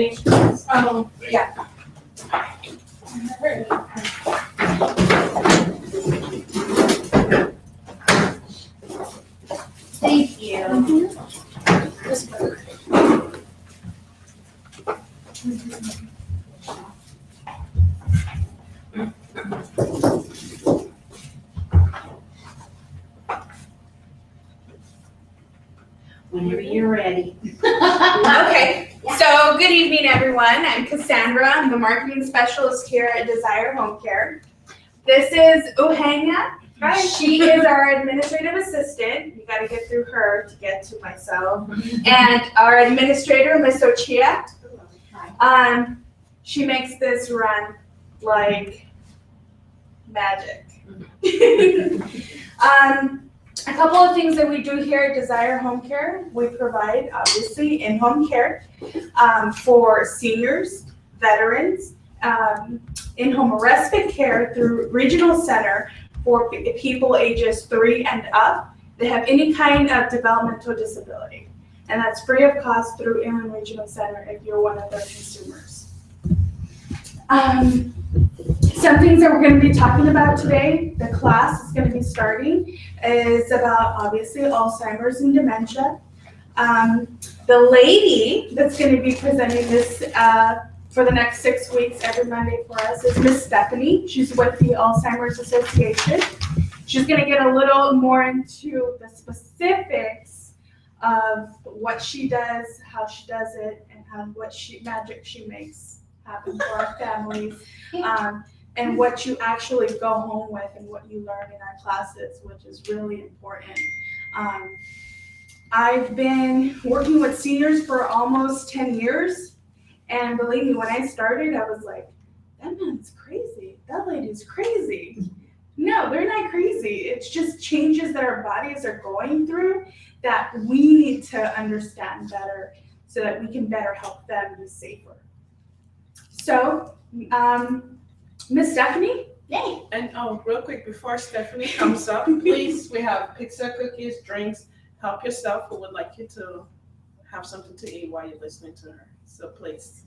Oh, yeah. Thank you. Whenever you're ready. Okay, so good evening, everyone. I'm Cassandra. I'm the marketing specialist here at Desire Home Care. This is Uhenya. Hi. She is our administrative assistant. You gotta get through her to get to myself. And our administrator, Miss Ochia. She makes this run like magic. A couple of things that we do here at Desire Home Care. We provide, obviously, in-home care for seniors, veterans, in-home respite care through Regional Center for people ages 3 and up that have any kind of developmental disability. And that's free of cost through Inland Regional Center if you're one of their consumers. Some things that we're going to be talking about today, the class is going to be starting, is about obviously Alzheimer's and dementia. The lady that's going to be presenting this for the next 6 weeks every Monday for us is Miss Stephanie. She's with the Alzheimer's Association. She's going to get a little more into the specifics of what she does, how she does it, and what magic she makes happen for our families. And what you actually go home with and what you learn in our classes, which is really important. I've been working with seniors for almost 10 years. And believe me, when I started, I was like, that man's crazy. That lady's crazy. No, they're not crazy. It's just changes that our bodies are going through that we need to understand better so that we can better help them be safer. So, Miss Stephanie? Yay. And real quick, before Stephanie comes up, please, we have pizza, cookies, drinks. Help yourself. Who would like you to have something to eat while you're listening to her? So please.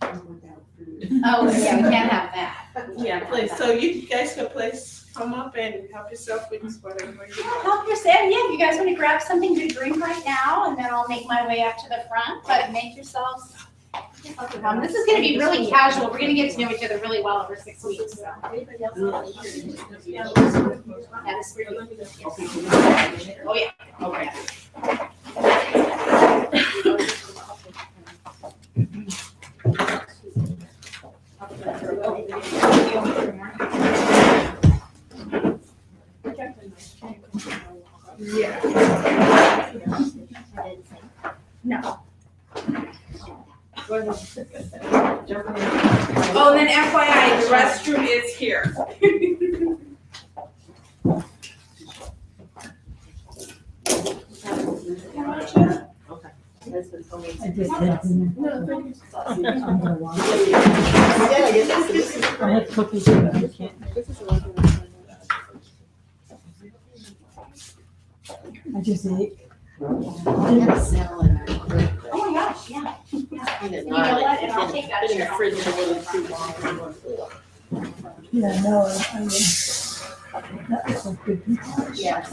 Oh, yeah, we can't have that. Yeah, please. So you guys can please come up and help yourself with whatever you want. Help yourself. Yeah, if you guys want to grab something to drink right now, and then I'll make my way up to the front. But make yourselves. This is going to be really casual. We're going to get to know each other really well over 6 weeks. So. That is for you. Oh yeah. Okay. Yeah. No. Oh, and then FYI, the restroom is here. I just had dinner. I had cookies, but I can't. I just ate. Oh my gosh, yeah. You know what? And I'll take that chair. Yeah, no, that was some good pizza. Yes.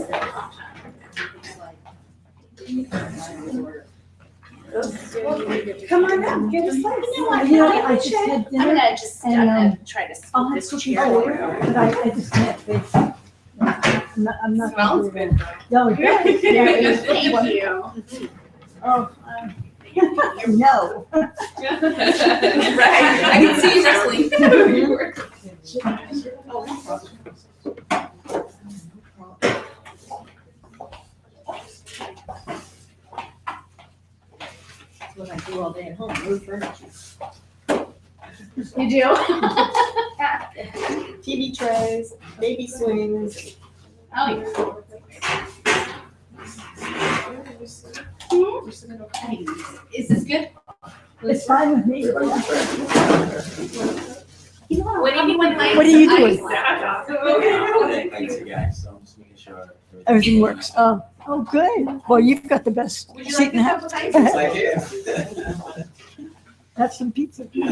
Come on up, get a slice. You know what? You know, I just had dinner. I'm gonna try to I'll scoop have this cookies chair. later, but I just can't face it. I'm not. Smells good. No, it does. Thank you. Oh, no. Right, I can see you wrestling. What I do all day at home, move furniture. You do? TV trays, baby swings. Oh, yeah. Is this good? It's fine with me. You know what anyone likes? What are you doing? Thanks, you guys. So I'm just making sure. Everything works. Oh, good. Well, you've got the best Would you seat like in the this house. couple times? It's like it. Have some pizza. This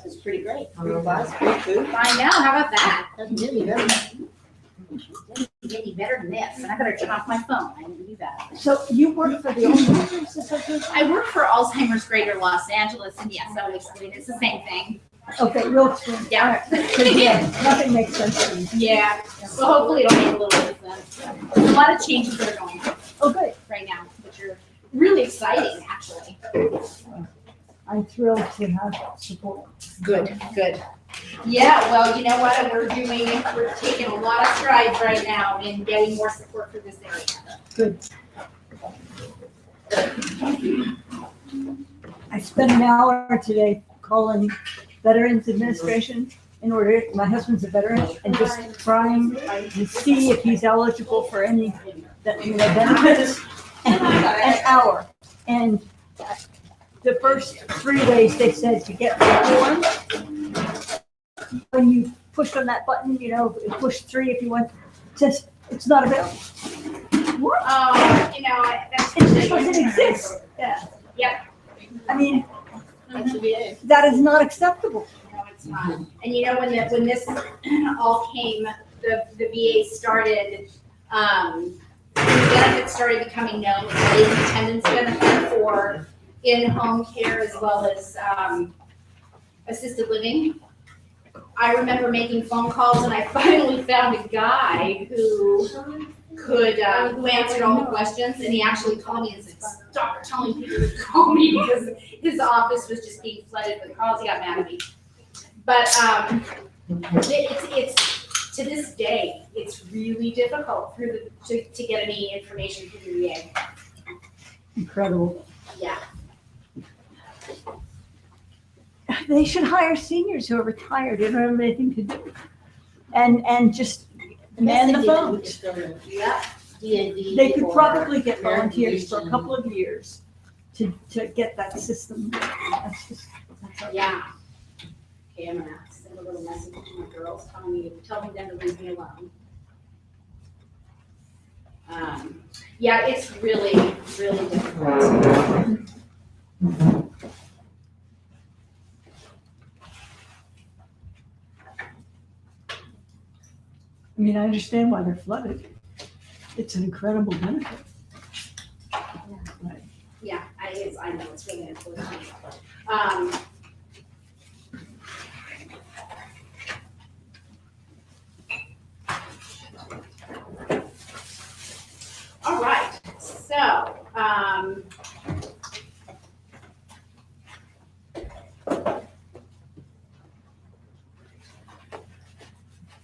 is pretty great. Free class, free food. I know, how about that? Doesn't get any better. Doesn't get any better than this, and I better turn off my phone, I need to do that. So you work for the Alzheimer's Association? I work for Alzheimer's Greater Los Angeles, and yes, obviously, it's the same thing. Okay, real explain. Yeah. Yeah, nothing makes sense to me. Yeah, well, hopefully it'll make a little bit of sense. There's a lot of changes that are going on Oh, good. right now, which are really exciting, actually. I'm thrilled to have support. Good, good. Yeah, well, you know what, we're taking a lot of strides right now in getting more support for this area. Good. I spent an hour today calling Veterans Administration in order, my husband's a veteran, and just trying to see if he's eligible for any, benefits. An hour. And the first 3 days they said to get the form, when you pushed on that button, push 3 if you want, it says it's not available. What? That's. It just doesn't exist. Yeah. Yep. I mean, That's the VA. that is not acceptable. No, it's not. And when this all came, the VA started, the benefits started becoming known, the attendance benefit for in-home care as well as assisted living. I remember making phone calls, and I finally found a guy who who answered all the questions, and he actually called me and said, "Stop telling people to call me," because his office was just being flooded with calls. He got mad at me. But it's to this day, it's really difficult to get any information from the VA. Incredible. Yeah. They should hire seniors who are retired, they don't have anything to do. And just man the phones. Yeah. They could probably get volunteers for a couple of years to get that system. Yeah. Okay, I'm gonna send a little message to my girls telling them to leave me alone. Yeah, it's really, really difficult. I mean, I understand why they're flooded. It's an incredible benefit. Yeah, I know, it's really unfortunate. All right, so,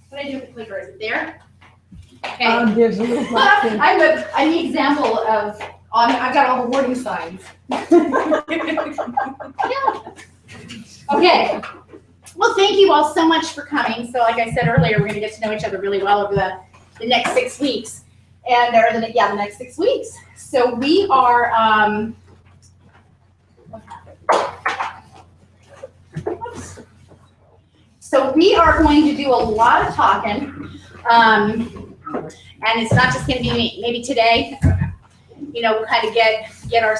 what did I do with the clicker? Is it there? Okay. There's a little black thing. I'm the example of, I've got all the warning signs. Okay. Well, thank you all so much for coming. So like I said earlier, we're going to get to know each other really well over the next 6 weeks. The next 6 weeks. So we are, So we are going to do a lot of talking. And it's not just going to be me. Maybe today, we'll kind of get our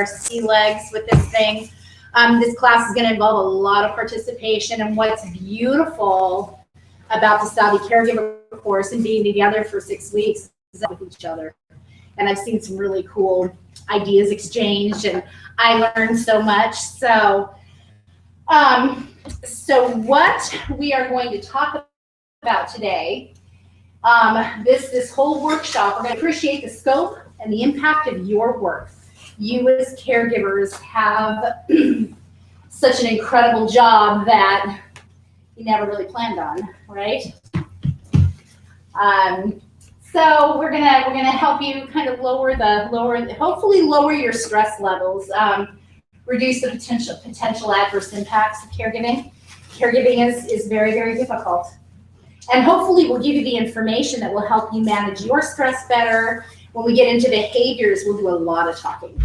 sea legs with this thing. This class is going to involve a lot of participation, and what's beautiful about the Saudi Caregiver course and being together for 6 weeks is with each other. And I've seen some really cool ideas exchanged, and I learned so much. So what we are going to talk about today, this whole workshop, we're going to appreciate the scope and the impact of your work. You as caregivers have such an incredible job that you never really planned on, right? So we're gonna help you kind of hopefully lower your stress levels, reduce the potential adverse impacts of caregiving. Caregiving is very, very difficult. And hopefully we'll give you the information that will help you manage your stress better. When we get into behaviors, we'll do a lot of talking.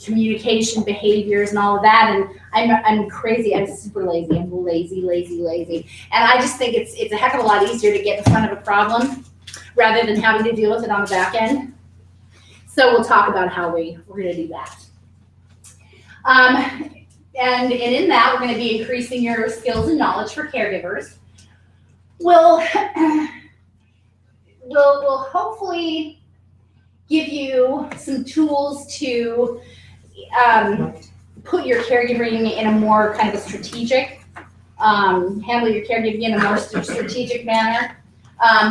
communication behaviors and all of that. And I'm crazy. I'm super lazy. I'm lazy. And I just think it's a heck of a lot easier to get in front of a problem rather than having to deal with it on the back end. So we'll talk about how we're going to do that. And in that, we're going to be increasing your skills and knowledge for caregivers. We'll hopefully give you some tools to put your caregiving in a more kind of a strategic, handle your caregiving in a more strategic manner,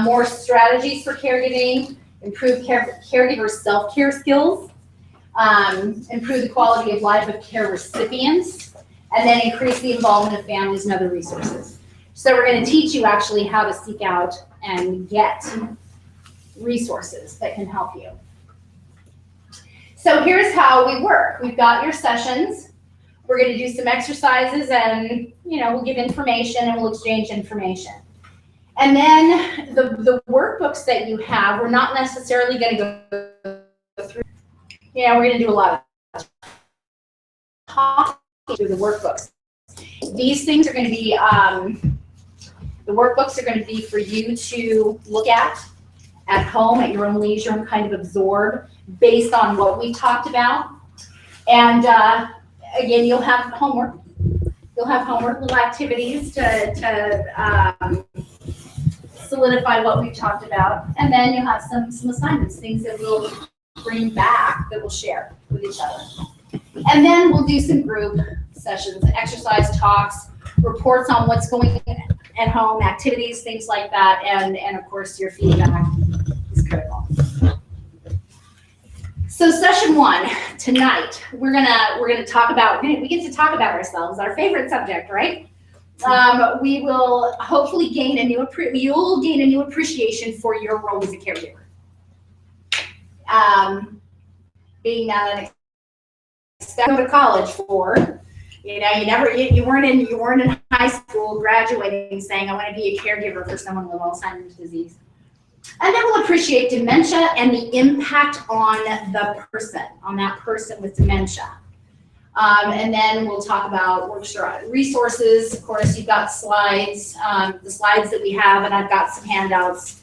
more strategies for caregiving, improve caregiver self-care skills, improve the quality of life of care recipients, and then increase the involvement of families and other resources. So we're going to teach you actually how to seek out and get resources that can help you. So here's how we work. We've got your sessions. We're going to do some exercises and, we'll give information and we'll exchange information. And then the workbooks that you have, we're not necessarily going to go through. We're going to do a lot of talking through the workbooks. These things are going to be, the workbooks are going to be for you to look at home at your own leisure and kind of absorb based on what we talked about. And again, you'll have homework. You'll have homework, little activities to solidify what we've talked about. And then you'll have some assignments, things that we'll bring back that we'll share with each other. And then we'll do some group sessions, exercise talks, reports on what's going on at home, activities, things like that. And of course, your feedback is critical. So session 1 tonight, we're gonna talk about, we get to talk about ourselves, our favorite subject, right? We will hopefully you'll gain a new appreciation for your role as a caregiver. Being not an expect to go to college for, you weren't in high school graduating saying I want to be a caregiver for someone with Alzheimer's disease. And then we'll appreciate dementia and the impact on that person with dementia. And then we'll talk about resources. Of course, you've got slides, the slides that we have, and I've got some handouts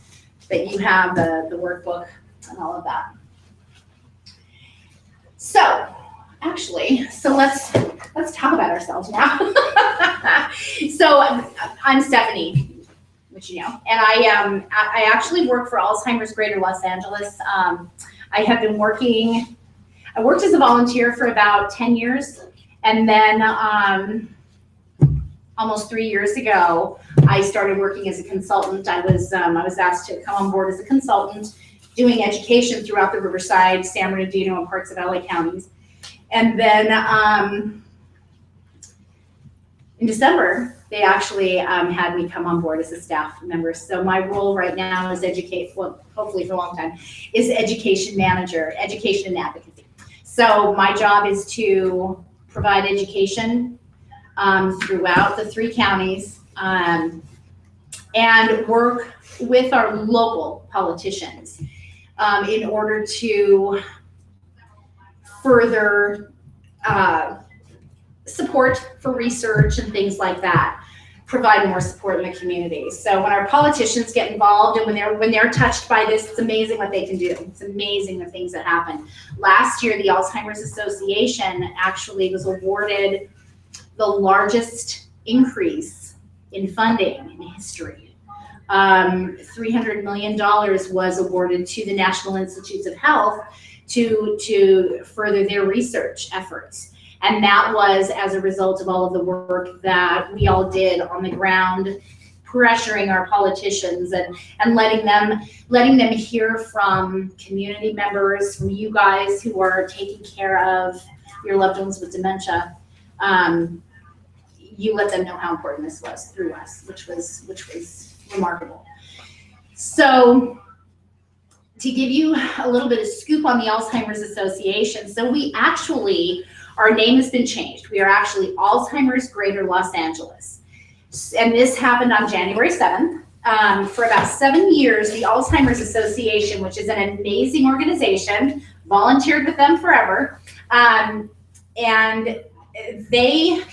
that you have, the workbook and all of that. So let's talk about ourselves now. So I'm Stephanie, which and I actually work for Alzheimer's Greater Los Angeles. I have been working. I worked as a volunteer for about 10 years, and then almost 3 years ago, I started working as a consultant. I was asked to come on board as a consultant, doing education throughout the Riverside, San Bernardino, and parts of LA counties. And then in December, they actually had me come on board as a staff member. So my role right now is hopefully for a long time, is education manager, education and advocacy. So my job is to provide education throughout the 3 counties and work with our local politicians in order to further support for research and things like that, provide more support in the community. So when our politicians get involved and when they're touched by this, it's amazing what they can do. It's amazing the things that happen. Last year, the Alzheimer's Association actually was awarded the largest increase in funding in history. $300 million was awarded to the National Institutes of Health to further their research efforts. And that was as a result of all of the work that we all did on the ground, pressuring our politicians and letting them hear from community members, from you guys who are taking care of your loved ones with dementia. You let them know how important this was through us, which was remarkable. So to give you a little bit of scoop on the Alzheimer's Association, so our name has been changed. We are actually Alzheimer's Greater Los Angeles. And this happened on January 7th. For about 7 years, the Alzheimer's Association, which is an amazing organization, volunteered with them forever, And they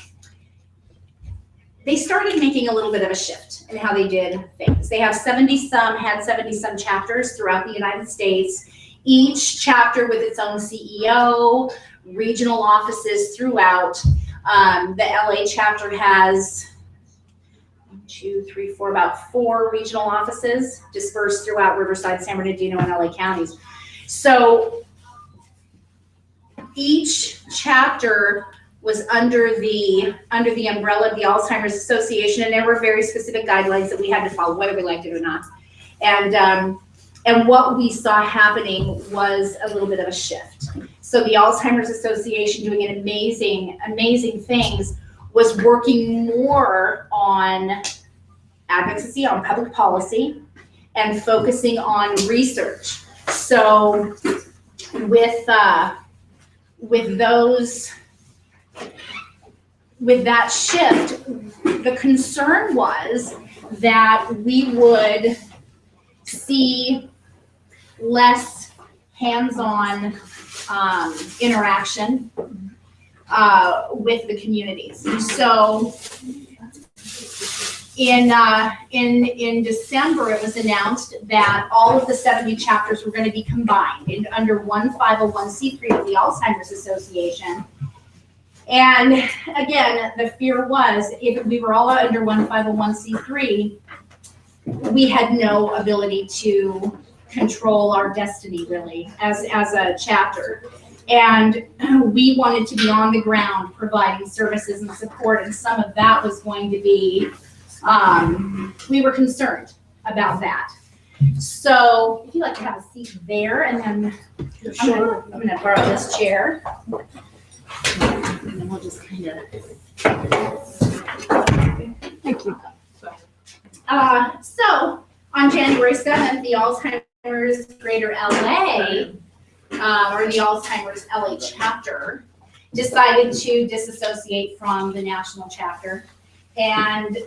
started making a little bit of a shift in how they did things. They have 70-some chapters throughout the United States, each chapter with its own CEO, regional offices throughout. The LA chapter has about 4 regional offices dispersed throughout Riverside, San Bernardino, and LA counties. So each chapter was under the umbrella of the Alzheimer's Association, and there were very specific guidelines that we had to follow, whether we liked it or not. And what we saw happening was a little bit of a shift. So the Alzheimer's Association, doing an amazing things, was working more on advocacy, on public policy, and focusing on research. So with that shift, the concern was that we would see less hands-on interaction with the communities. So in December, it was announced that all of the 70 chapters were going to be combined under one 501c3 of the Alzheimer's Association. And again, the fear was if we were all under one 501c3, we had no ability to control our destiny really as a chapter. And we wanted to be on the ground providing services and support, and some of that was going to be, we were concerned about that. So if you'd like to have a seat there, and then I'm gonna borrow this chair. And then we'll just kind of. Thank you. So on January 7th, the Alzheimer's Greater LA, or the Alzheimer's LA chapter, decided to disassociate from the national chapter. And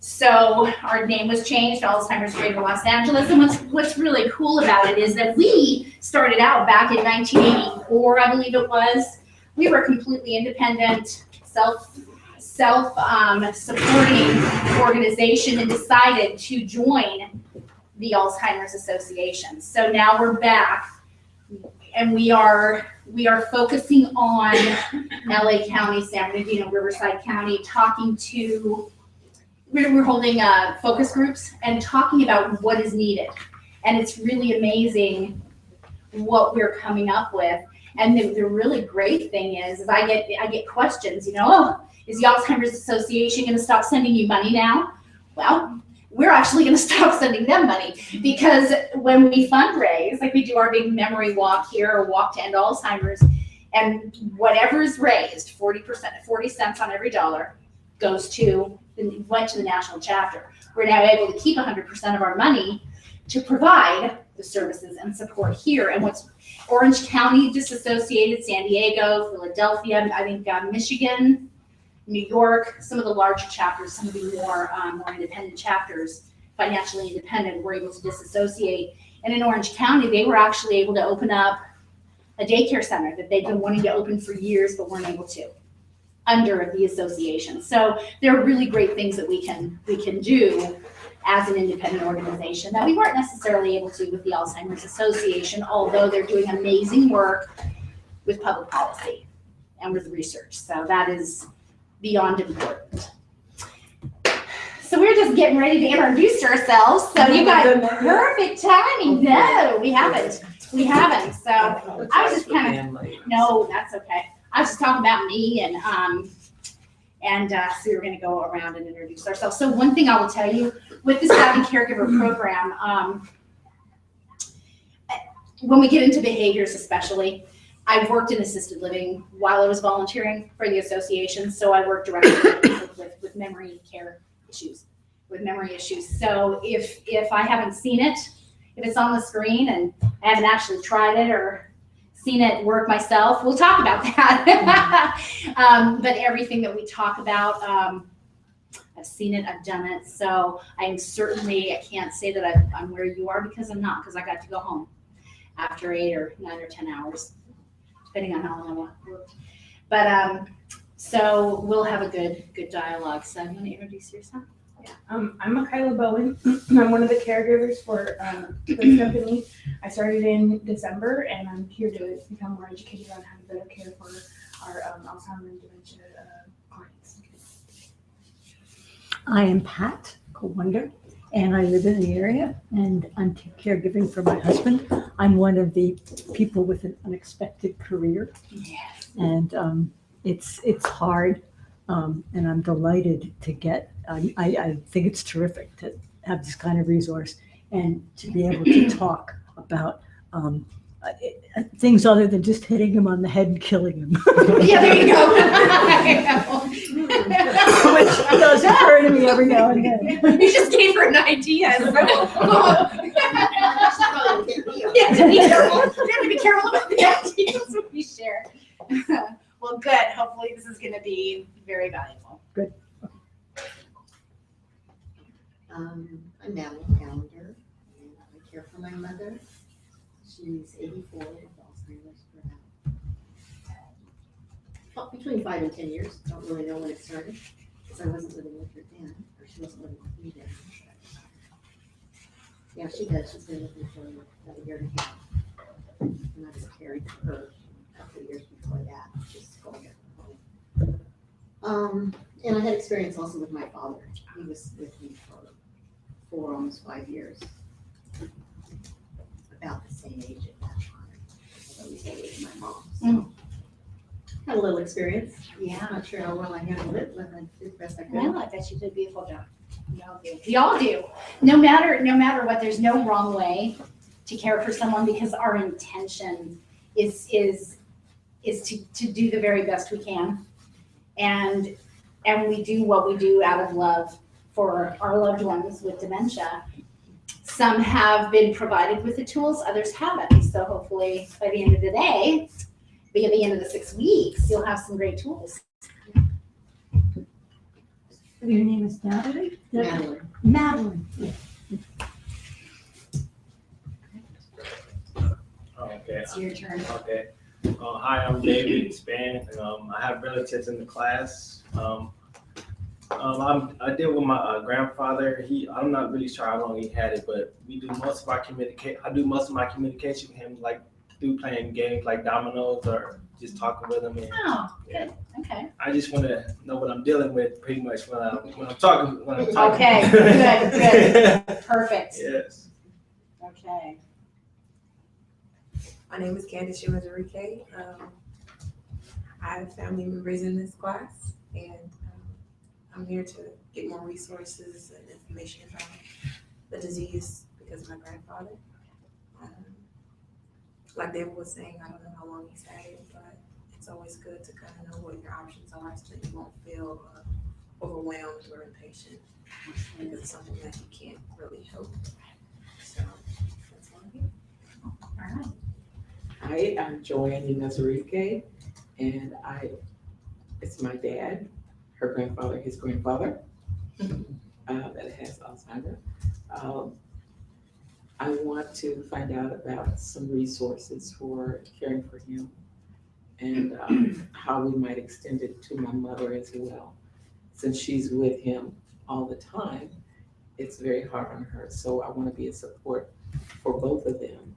so our name was changed to Alzheimer's Greater Los Angeles. And what's really cool about it is that we started out back in 1984, I believe it was. We were a completely independent, self-supporting organization, and decided to join the Alzheimer's Association. So now we're back, and we are focusing on LA County, San Bernardino, Riverside County, we're holding focus groups and talking about what is needed. And it's really amazing what we're coming up with. And the really great thing is I get questions, oh, is the Alzheimer's Association going to stop sending you money now? Well, we're actually going to stop sending them money, because when we fundraise, like we do our big memory walk here, or walk to end Alzheimer's, and whatever is raised, 40 cents on every dollar, went to the national chapter. We're now able to keep 100% of our money to provide the services and support here. And what's Orange County disassociated, San Diego, Philadelphia, I think Michigan, New York, some of the larger chapters, some of the more independent chapters, financially independent, were able to disassociate. And in Orange County, they were actually able to open up a daycare center that they've been wanting to open for years but weren't able to, under the association. So there are really great things that we can do as an independent organization that we weren't necessarily able to with the Alzheimer's Association, although they're doing amazing work with public policy and with research. So that is beyond important. So we're just getting ready to introduce ourselves. So you guys, perfect timing. No, we haven't. So I was just kind of, no, that's okay. I was just talking about me, and so we're going to go around and introduce ourselves. So one thing I will tell you with the Savvy Caregiver program, when we get into behaviors especially, I've worked in assisted living while I was volunteering for the association, so I work directly with memory care issues, So if I haven't seen it, if it's on the screen and I haven't actually tried it or seen it work myself, we'll talk about that. But everything that we talk about, I've seen it, I've done it. So I can't say that I'm where you are, because I'm not, because I got to go home. after 8 or 9 or 10 hours, depending on how long I worked. But so we'll have a good dialogue. So you want to introduce yourself? I'm Michaela Bowen. I'm one of the caregivers for this company. I started in December, and I'm here to become more educated on how to better care for our Alzheimer's and dementia clients. I am Pat Kowonder, and I live in the area, and I'm caregiving for my husband. I'm one of the people with an unexpected career, Yes. and it's hard, and I'm delighted to get. I think it's terrific to have this kind of resource and to be able to talk about things other than just hitting him on the head and killing him. Yeah, there you go. Which does occur to me every now and then. You just gave her an idea. So. Yeah, to be careful. You have to be careful about the ideas we share. Well, good. Hopefully, this is going to be very valuable. Good. I'm Natalie Calendar, and I care for my mother. She's 84 with Alzheimer's for about between 5 and 10 years. Don't really know when it started, because I wasn't living with her then, or she wasn't living with me then. Yeah, she does. She's been with me for about a year and a half. And I was caring for her a couple of years before that, just going to her home. And I had experience also with my father. He was with me for almost 5 years. About the same age at that time. So he's older than my mom. So had a little experience. Yeah. Not sure how well I handled it, but I did the best I could. Well, I bet you did a beautiful job. We all do. We all do. No matter what, there's no wrong way to care for someone, because our intention is to do the very best we can. And we do what we do out of love for our loved ones with dementia. Some have been provided with the tools, others haven't. So hopefully by the end of the day, by the end of the 6 weeks, you'll have some great tools. Your name is Natalie? Madeline. Madeline. Okay. It's your turn. Okay. Hi, I'm David Span. I have relatives in the class. I deal with my grandfather. I'm not really sure how long he had it, but we do most of our I do most of my communication with him, like through playing games like dominoes or just talking with him. And, Oh, good. Okay. I just want to know what I'm dealing with pretty much when I'm talking. Okay, good. Perfect. Yes. Okay. My name is Candace Shimazurike. I have family members in this class, and I'm here to get more resources and information about the disease because of my grandfather. Like David was saying, I don't know how long he's had it, but it's always good to kind of know what your options are so that you won't feel overwhelmed or impatient because it's something that you can't really help. So that's all I do. All right. Hi, I'm Joanne Nazarike, and it's my dad, her grandfather, his grandfather, that has Alzheimer's. I want to find out about some resources for caring for him and how we might extend it to my mother as well. Since she's with him all the time, it's very hard on her. So I want to be a support for both of them.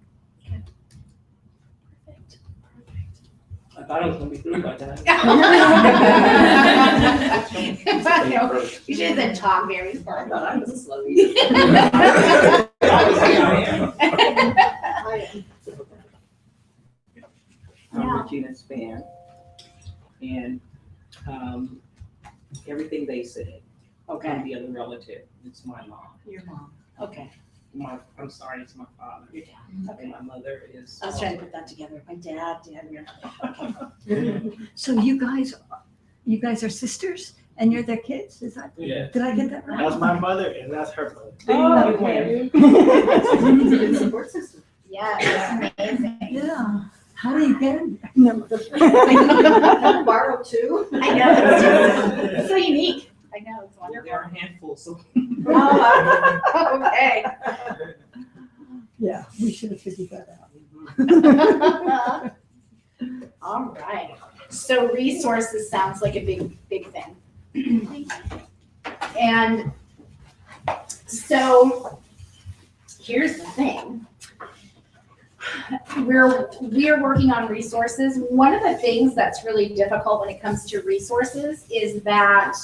I thought I was going to be through by that. You should have said talk very far. I thought I was a slow I'm Regina Span, and everything they said. I'm the other relative. It's my mom. Your mom. Okay. I'm sorry, it's my father. Your dad. And my mother is. I was trying to put that together. My dad, okay. So you guys are sisters and you're their kids? Is that? Yeah. Did I get that right? That's my mother, and that's her mother. Oh, okay. Good support system. Yeah, it's amazing. Yeah. How do you get in? No. I borrowed two. I know. It's so unique. I know. It's wonderful. They're a handful, so. Oh, okay. Yeah, we should have figured that out. All right. So resources sounds like a big thing. And so here's the thing. We are working on resources. One of the things that's really difficult when it comes to resources is that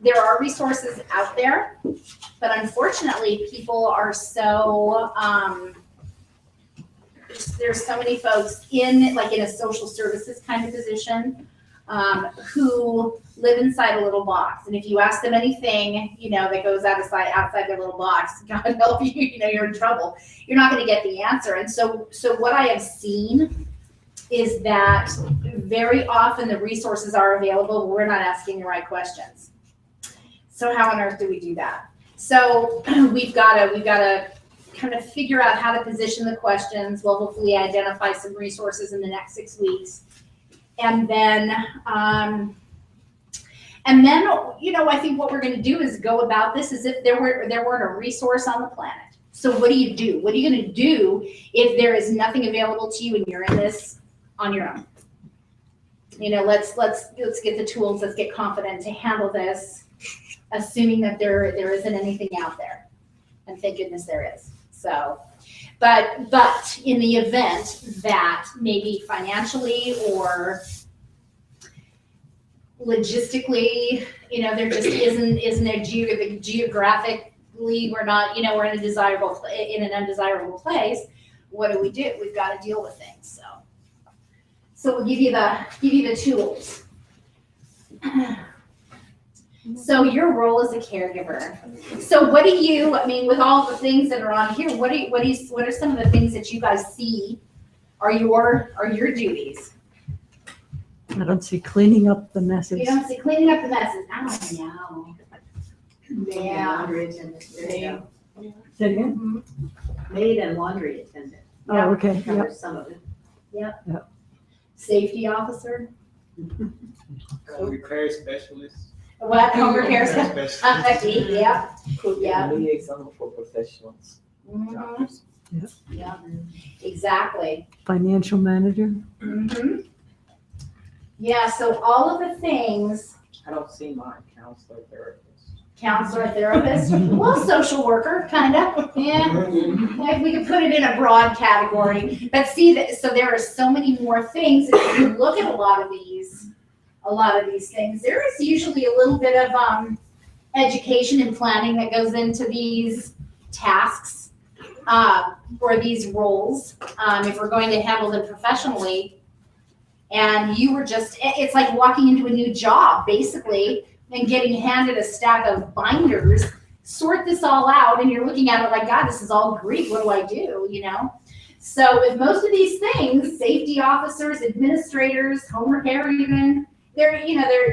there are resources out there, but unfortunately people are so, there's so many folks in a social services kind of position who live inside a little box. And if you ask them anything, that goes outside their little box, God help you, you're in trouble. You're not going to get the answer. And so what I have seen is that very often the resources are available, but we're not asking the right questions. So how on earth do we do that? So we've got to kind of figure out how to position the questions. We'll hopefully identify some resources in the next 6 weeks. And then, I think what we're going to do is go about this as if there weren't a resource on the planet. So what do you do? What are you going to do if there is nothing available to you and you're in this on your own? Let's get the tools. Let's get confident to handle this, assuming that there isn't anything out there. And thank goodness there is. So, but in the event that maybe financially or logistically, there just isn't a geographically, we're not, we're in an undesirable place. What do? We've got to deal with things. So we'll give you the tools. So your role as a caregiver. So what do you, with all the things that are on here, what are some of the things that you guys see are your duties? I don't see cleaning up the messes. You don't see cleaning up the messes. I know. Yeah. Laundry attendant. There you go. Say it again? Maid and laundry attendant. Oh, okay, yep. Covers some of it. Yep. Yep. Safety officer. Repair specialist. What? Home repair Specialist. Yeah. Yeah. Liaison for professionals. Mhm. Yeah. Exactly. Financial manager. Mhm. Yeah. So all of the things. I don't see mine, counselor, therapist. Counselor, therapist, well, social worker, kind of. Yeah. If we could put it in a broad category, but see, so there are so many more things. If you look at a lot of these things, there is usually a little bit of education and planning that goes into these tasks or these roles. If we're going to handle them professionally, and it's like walking into a new job, basically, and getting handed a stack of binders, sort this all out, and you're looking at it like, God, this is all Greek. What do I do? So with most of these things, safety officers, administrators, home repair, even they're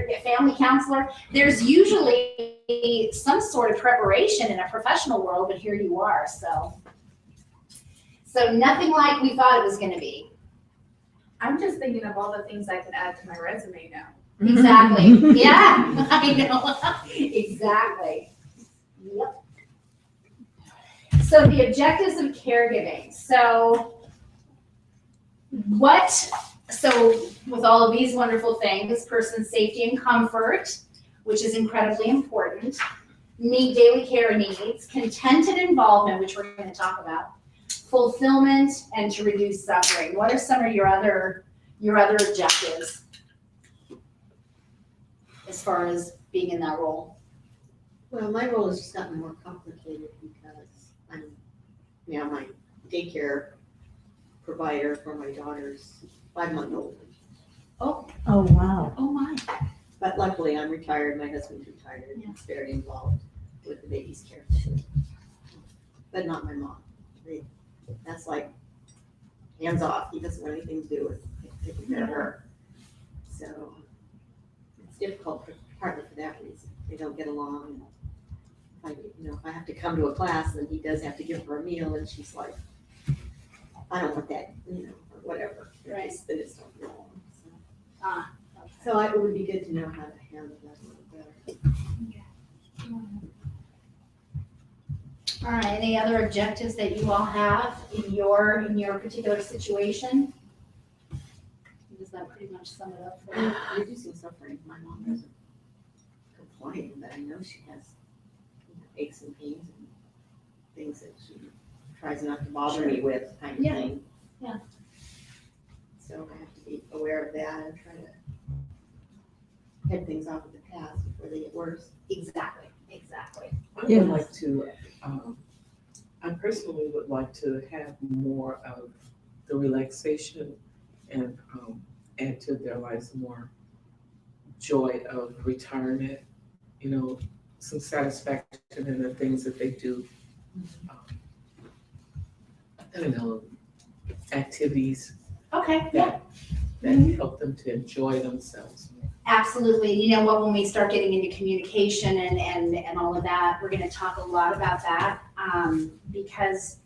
a family counselor. There's usually some sort of preparation in a professional world, but here you are. So nothing like we thought it was going to be. I'm just thinking of all the things I could add to my resume now. Exactly. Yeah, I know. Exactly. Yep. So the objectives of caregiving. So with all of these wonderful things, person's safety and comfort, which is incredibly important, meet daily care needs, contented involvement, which we're going to talk about, fulfillment, and to reduce suffering. What are some of your other objectives as far as being in that role? Well, my role has just gotten more complicated because I'm now my daycare provider for my daughter's 5-month-old. Oh, wow. oh my. But luckily, I'm retired, my husband's retired, and he's very involved with the baby's care. But not my mom. That's like hands off. He doesn't want anything to do with taking care of her. So it's difficult partly for that reason. They don't get along. And if I have to come to a class, then he does have to give her a meal, and she's like, I don't want that, or whatever. Right. They just don't get along. Okay. So it would be good to know how to handle that a little better. All right, any other objectives that you all have in your particular situation? Does that pretty much sum it up for you? Reducing suffering. My mom doesn't complain, but I know she has aches and pains and things that she tries not to bother me with, kind of Yeah. thing. Yeah. So I have to be aware of that and try to head things off at the past before they get worse. Exactly. I Yes. would like to, I personally would like to have more of the relaxation and add to their lives more joy of retirement, some satisfaction in the things that they do. I don't know, activities Okay, yeah, that help them to enjoy themselves. absolutely. You know what, when we start getting into communication and all of that, we're gonna talk a lot about that, because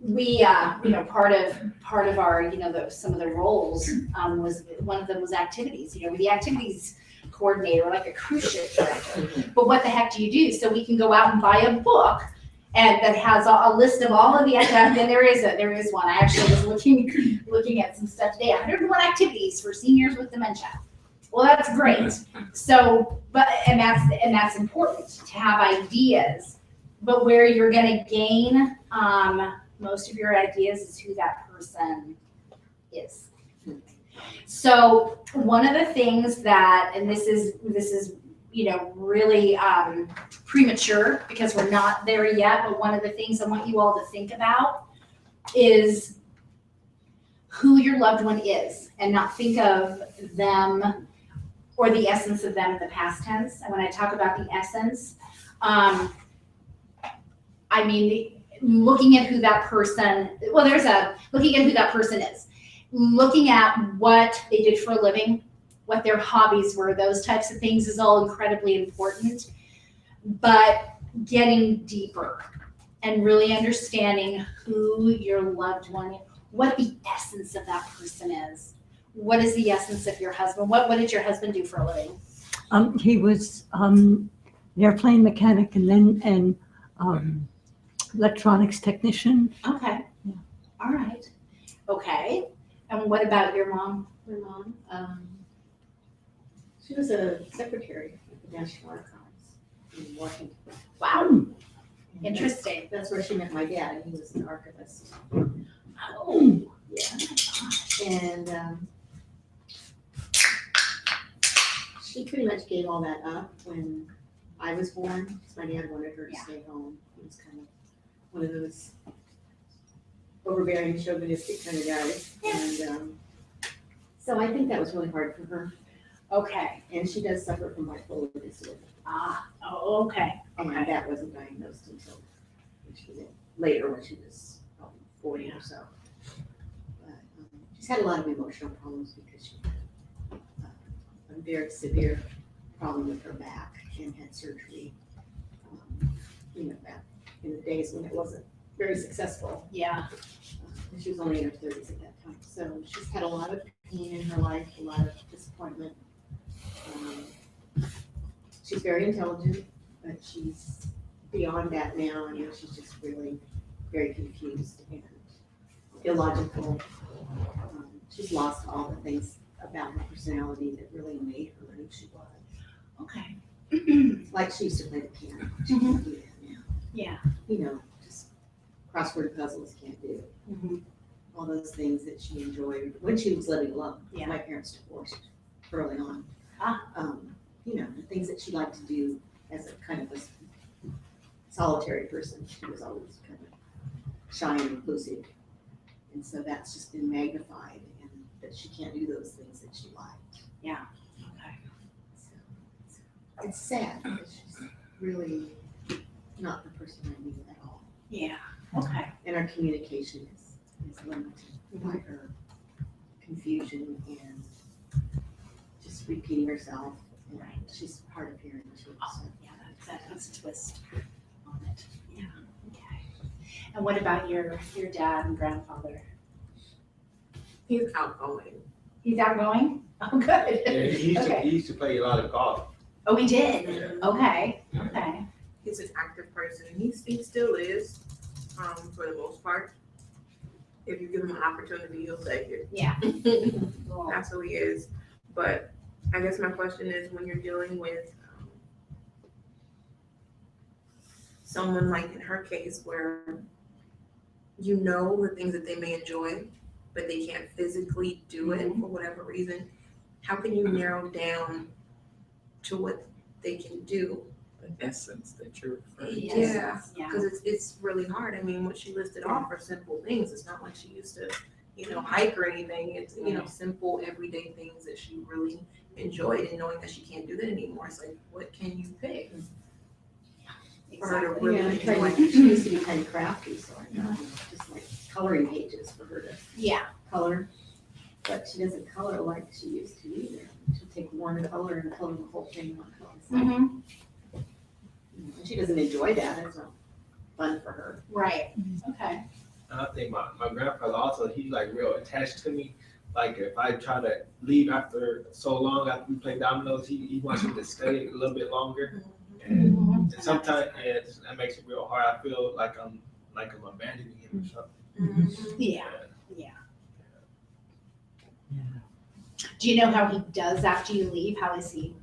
we, part of our, some of the roles, was, one of them was activities, the activities coordinator, like a cruise ship director. But what the heck do you do? So we can go out and buy a book and that has a list of all of the activities, and there is one. I actually was looking at some stuff today, 101 activities for seniors with dementia. Well, that's great. So, and that's important to have ideas, but where you're gonna gain, most of your ideas is who that person is. So one of the things that, and this is really premature because we're not there yet, but one of the things I want you all to think about is who your loved one is, and not think of them or the essence of them in the past tense. And when I talk about the essence, I mean, looking at who that person, looking at who that person is, looking at what they did for a living, what their hobbies were, those types of things is all incredibly important. But getting deeper and really understanding who your loved one is, what the essence of that person is. What is the essence of your husband? What did your husband do for a living? He was an airplane mechanic and then electronics technician. Okay. Yeah. All right. Okay. And what about your mom? My mom, she was a secretary at the National Archives in Washington. Wow. And Interesting. That's where she met my dad, and he was an archivist. Oh. Yeah. And she pretty much gave all that up when I was born, because my dad wanted her to stay home. He was kind of one of those overbearing, chauvinistic kind of guys. And so I think that was really hard for her. Okay. And she does suffer from bipolar disorder. Oh, okay. And that wasn't diagnosed until later, when she was probably 40 or so. But she's had a lot of emotional problems because she had a very severe problem with her back and had surgery, back in the days when it wasn't very successful. Yeah. She was only in her 30s at that time. So she's had a lot of pain in her life, a lot of disappointment. She's very intelligent, but she's beyond that now. She's just really very confused and illogical. She's lost all the things about her personality that really made her who she was. Okay. Like she used to play the piano. She can't do that now. Yeah. Just crossword puzzles can't do. Mm-hmm. All those things that she enjoyed when she was living alone. Yeah. My parents divorced early on. Ah. The things that she liked to do as a kind of a solitary person. She was always kind of shy and inclusive. And so that's just been magnified, and that she can't do those things that she liked. Yeah. Okay. So it's sad because she's really not the person I knew at all. Yeah. Okay. And our communication is limited by her confusion and just repeating herself. And she's hard of hearing too. Oh, yeah, that's a twist on it. Yeah. Okay. And what about your dad and grandfather? He's outgoing. He's outgoing? Oh, good. Yeah, he used to play a lot of golf. Oh, we did? Okay, okay. He's an active person. He still is, for the most part. If you give him an opportunity, he'll take it. Yeah. That's who he is. But I guess my question is, when you're dealing with someone like in her case, where you know the things that they may enjoy, but they can't physically do it for whatever reason, how can you narrow down to what they can do? The essence that you're referring to. Yeah, Yeah. because it's really hard. I mean, what she listed off are simple things. It's not like she used to, hike or anything. It's, simple everyday things that she really enjoyed, and knowing that she can't do that anymore. It's like, what can you pick for her to really enjoy? She used to be kind of crafty, so I know, just like coloring pages for her to Yeah. color. But she doesn't color like she used to either. She'll take one color and color the whole thing one color. So, Mm-hmm. and she doesn't enjoy that. It's not fun for her. Right. Okay. And I think my grandfather also, he's like real attached to me. Like if I try to leave after so long after we play dominoes, he wants me to stay a little bit longer. And sometimes that makes it real hard. I feel like I'm abandoning him or something. Yeah. Do you know how he does after you leave? How is he?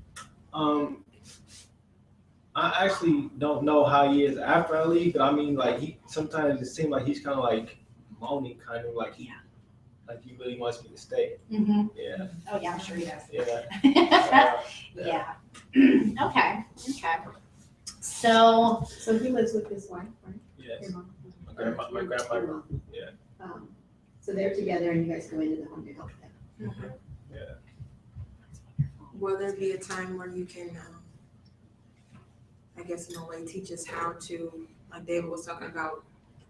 I actually don't know how he is after I leave, but I mean, like sometimes it seems like he's kind of like moaning, kind of like he really wants me to stay. Mm-hmm. Yeah. Oh yeah, I'm sure he does. Yeah. Yeah. Okay. So he lives with his wife, right? Yes. Your mom? My grandmother. Your mom. Yeah. So they're together and you guys go into the home to help them. Yeah. Will there be a time where you can, I guess in a way, teach us how to, like David was talking about,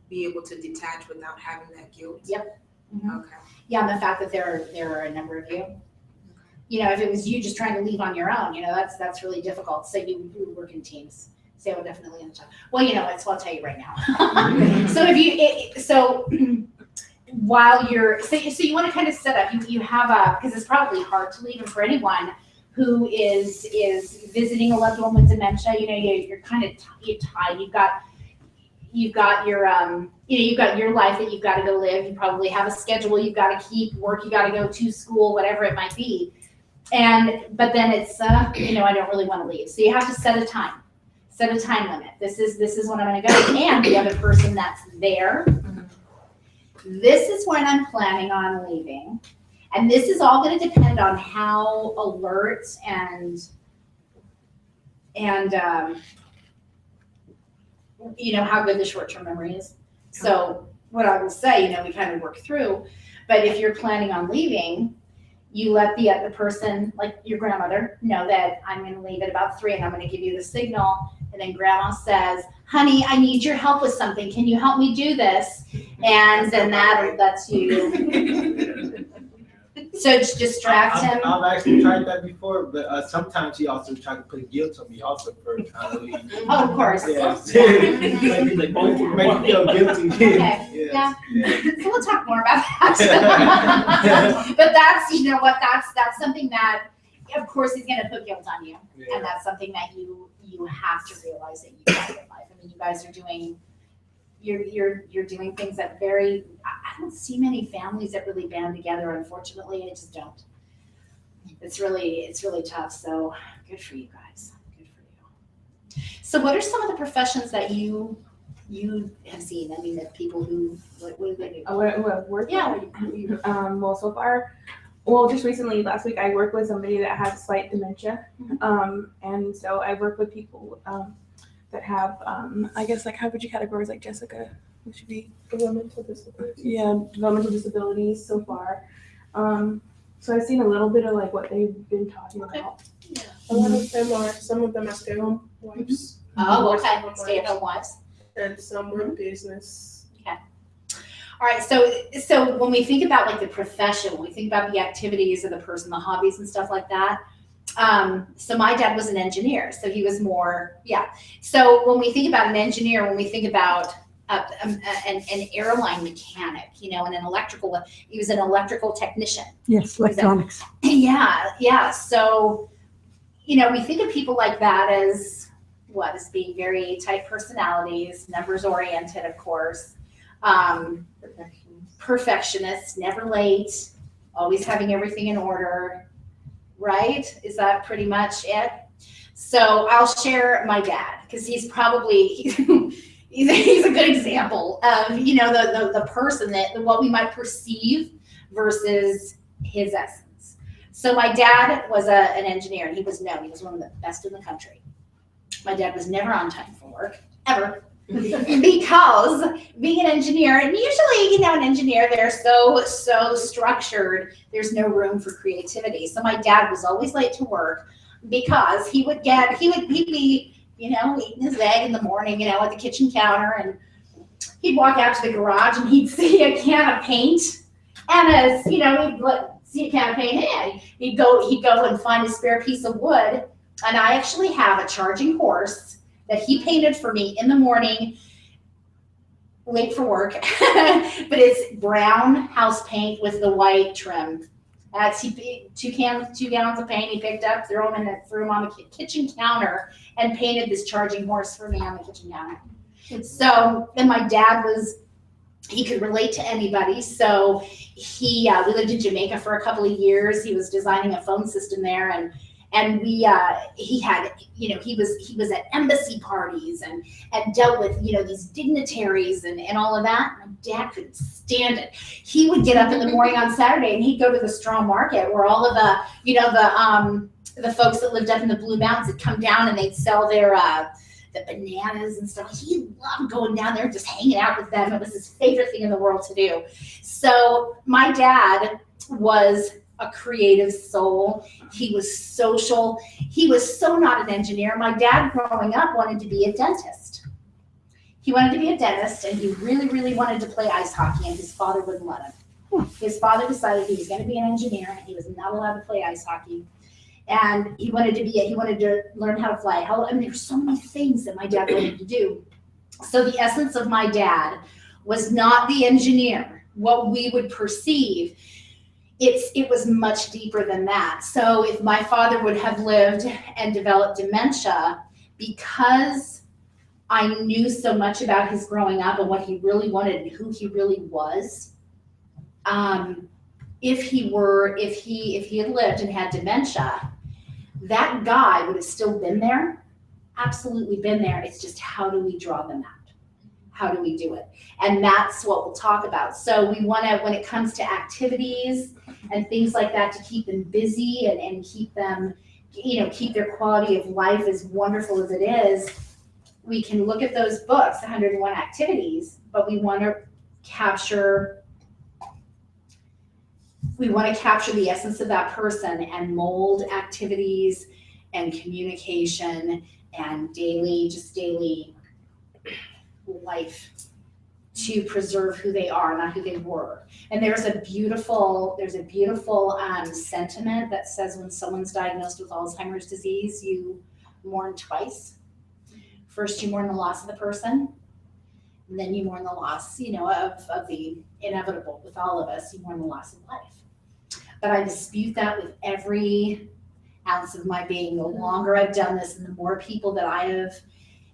be able to detach without having that guilt? Yep. Mhm. Okay. yeah, and the fact that there are a number of you. If it was you just trying to leave on your own, that's really difficult. So you work in teams. So I would definitely understand. Well, so I'll tell you right now. So while you're, so you want to kind of set up, you have because it's probably hard to leave, and for anyone who is visiting a loved one with dementia, you're kind of tied. You've got your you've got your life that you've got to go live. You probably have a schedule you've got to keep, work you got to go to, school, whatever it might be. But then it's I don't really want to leave. So you have to set a time limit. This is when I'm going to go. And the other person that's there, this is when I'm planning on leaving. And this is all going to depend on how alert and how good the short-term memory is. So what I will say, we kind of work through, but if you're planning on leaving, you let the person, like your grandmother, know that I'm going to leave at about 3 and I'm going to give you the signal. And then grandma says, honey, I need your help with something. Can you help me do this? And then that's you. So just distract him. I've actually tried that before, but sometimes he also tried to put guilt on me also for trying to leave. Oh, of course. Yes. Make me feel guilty. Okay. Yes. So we'll talk more about that. But that's something that, of course, he's going to put guilt on you. Yeah. And that's something that you have to realize that you have in life. I mean, you guys are doing, you're doing things that I don't see many families that really band together, unfortunately. I just don't. It's really tough. So good for you guys. Good for you. So what are some of the professions that you have seen? I mean, the people who, what do they do? What I've worked Yeah. with? Well, so far, just recently, last week, I worked with somebody that has slight dementia. And so I work with people that have, I guess, like, how would you categorize, like Jessica? What should be? Developmental disabilities. Yeah, developmental disabilities so far. So I've seen a little bit of like what they've been talking about. A lot of them some of them are stay-at-home wives. Oh, okay. Stay-at-home wives. And some were business. All right, so when we think about like the profession, when we think about the activities of the person, the hobbies and stuff like that. So my dad was an engineer, so he was more, So when we think about an engineer, when we think about an airline mechanic, and he was an electrical technician. Yes, electronics. Yeah. So, we think of people like that as what? As being very type personalities, numbers oriented, of course. Perfectionists, never late, always having everything in order, right? Is that pretty much it? So I'll share my dad, because he's probably, he's a good example of, the person that what we might perceive versus his essence. So my dad was an engineer, and he was known. He was one of the best in the country. My dad was never on time for work, ever. Because being an engineer, and usually, an engineer, they're so structured, there's no room for creativity. So my dad was always late to work because he'd be, eating his egg in the morning, at the kitchen counter, and he'd walk out to the garage and he'd see a can of paint. And as, he'd see a can of paint, and he'd go and find a spare piece of wood. And I actually have a charging horse that he painted for me in the morning, late for work, but it's brown house paint with the white trim. That's two gallons of paint he picked up, threw them on the kitchen counter, and painted this charging horse for me on the kitchen counter. So, and my dad he could relate to anybody. So we lived in Jamaica for a couple of years. He was designing a phone system there, and he was at embassy parties and dealt with, these dignitaries and all of that. My dad couldn't stand it. He would get up in the morning on Saturday and he'd go to the straw market where all of the folks that lived up in the Blue Mountains would come down and they'd sell their the bananas and stuff. He loved going down there and just hanging out with them. It was his favorite thing in the world to do. So my dad was a creative soul. He was social. He was so not an engineer. My dad growing up wanted to be a dentist. He wanted to be a dentist, and he really, really wanted to play ice hockey, and his father wouldn't let him. His father decided he was going to be an engineer, and he was not allowed to play ice hockey. And he wanted to learn how to fly. There's so many things that my dad wanted to do. So the essence of my dad was not the engineer, what we would perceive. It was much deeper than that. So if my father would have lived and developed dementia, because I knew so much about his growing up and what he really wanted and who he really was, if he had lived and had dementia, that guy would have still been there, absolutely been there. It's just, how do we draw them out? How do we do it? And that's what we'll talk about. So we want to, when it comes to activities and things like that, to keep them busy and keep them, keep their quality of life as wonderful as it is, we can look at those books, 101 Activities, but we want to capture the essence of that person and mold activities and communication and daily life to preserve who they are, not who they were. And there's a beautiful sentiment that says when someone's diagnosed with Alzheimer's disease, you mourn twice. First, you mourn the loss of the person, and then you mourn the loss, of the inevitable. With all of us, you mourn the loss of life. But I dispute that with every ounce of my being. The longer I've done this, and the more people that I have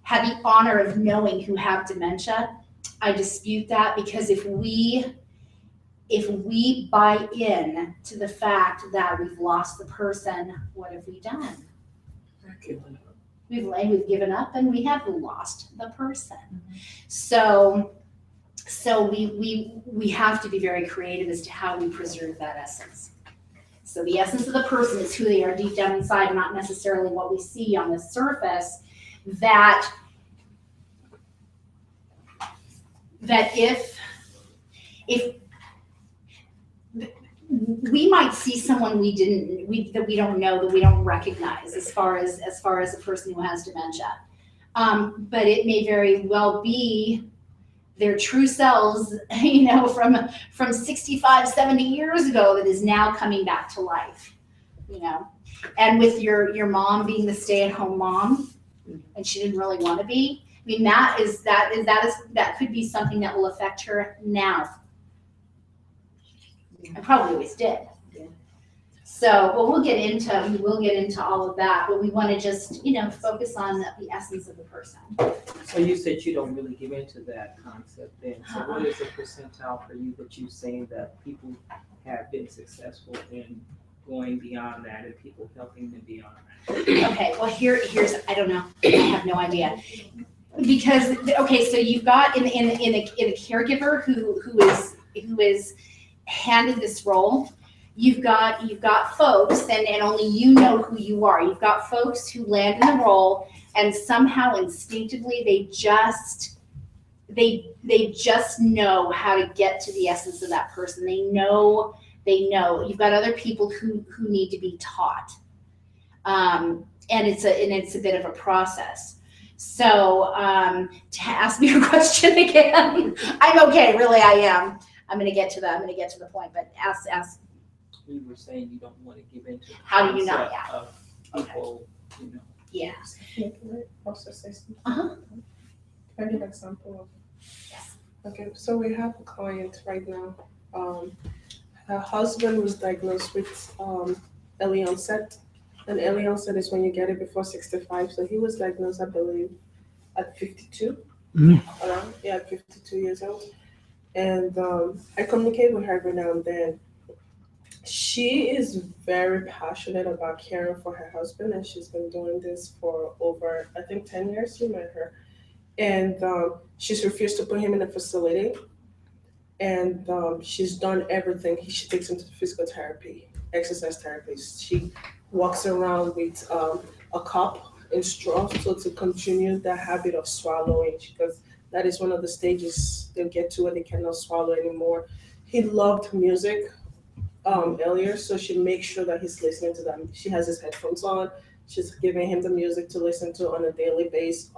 had the honor of knowing who have dementia, I dispute that, because if we buy in to the fact that we've lost the person, what have we done? We've given up, and we have lost the person. So we have to be very creative as to how we preserve that essence. So the essence of the person is who they are deep down inside, not necessarily what we see on the surface. That if we might see someone that we don't know, that we don't recognize as far as a person who has dementia, but it may very well be their true selves, from 65, 70 years ago, that is now coming back to life, And with your mom being the stay-at-home mom, and she didn't really want to be, that could be something that will affect her now. And probably always did. So, but we will get into all of that, but we want to just, focus on the essence of the person. So you said you don't really give into that concept then. So what is the percentile for you that you're saying that people have been successful in going beyond that and people helping them beyond that? Okay, well, here's, I don't know, I have no idea. Because, okay, so you've got in a caregiver who is handed this role, you've got folks, and only you know who you are. You've got folks who land in the role and somehow instinctively they just know how to get to the essence of that person. They know. You've got other people who need to be taught. And it's a bit of a process. So to ask me your question again, I'm okay, really I am. I'm gonna get to the point, but ask. You were saying you don't want to give into the How do you know? concept Yeah. of people, Yeah. Can I also say something? Uh-huh. Can I give an example of? Yes. Okay, so we have a client right now. Her husband was diagnosed with early onset. And early onset is when you get it before 65. So he was diagnosed, I believe, at 52. Around, yeah, 52 years old. And I communicate with her every now and then. She is very passionate about caring for her husband, and she's been doing this for over, I think, 10 years. You met her. And she's refused to put him in a facility. And she's done everything. She takes him to physical therapy, exercise therapy. She walks around with a cup and straw so to continue the habit of swallowing, because that is one of the stages they'll get to where they cannot swallow anymore. He loved music earlier, so she makes sure that he's listening to them. She has his headphones on. She's giving him the music to listen to on a daily basis.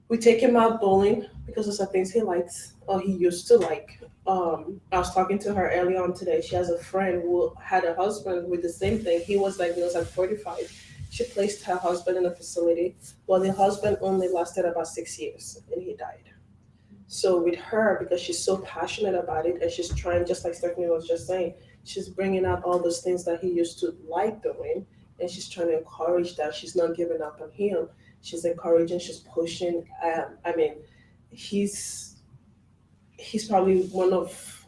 We take him out bowling because those are things he likes, or he used to like. I was talking to her early on today. She has a friend who had a husband with the same thing. He was diagnosed at 45. She placed her husband in a facility. Well, the husband only lasted about 6 years and he died. So with her, because she's so passionate about it and she's trying, just like Stephanie was just saying, she's bringing out all those things that he used to like doing, and she's trying to encourage that. She's not giving up on him. She's encouraging, she's pushing. He's probably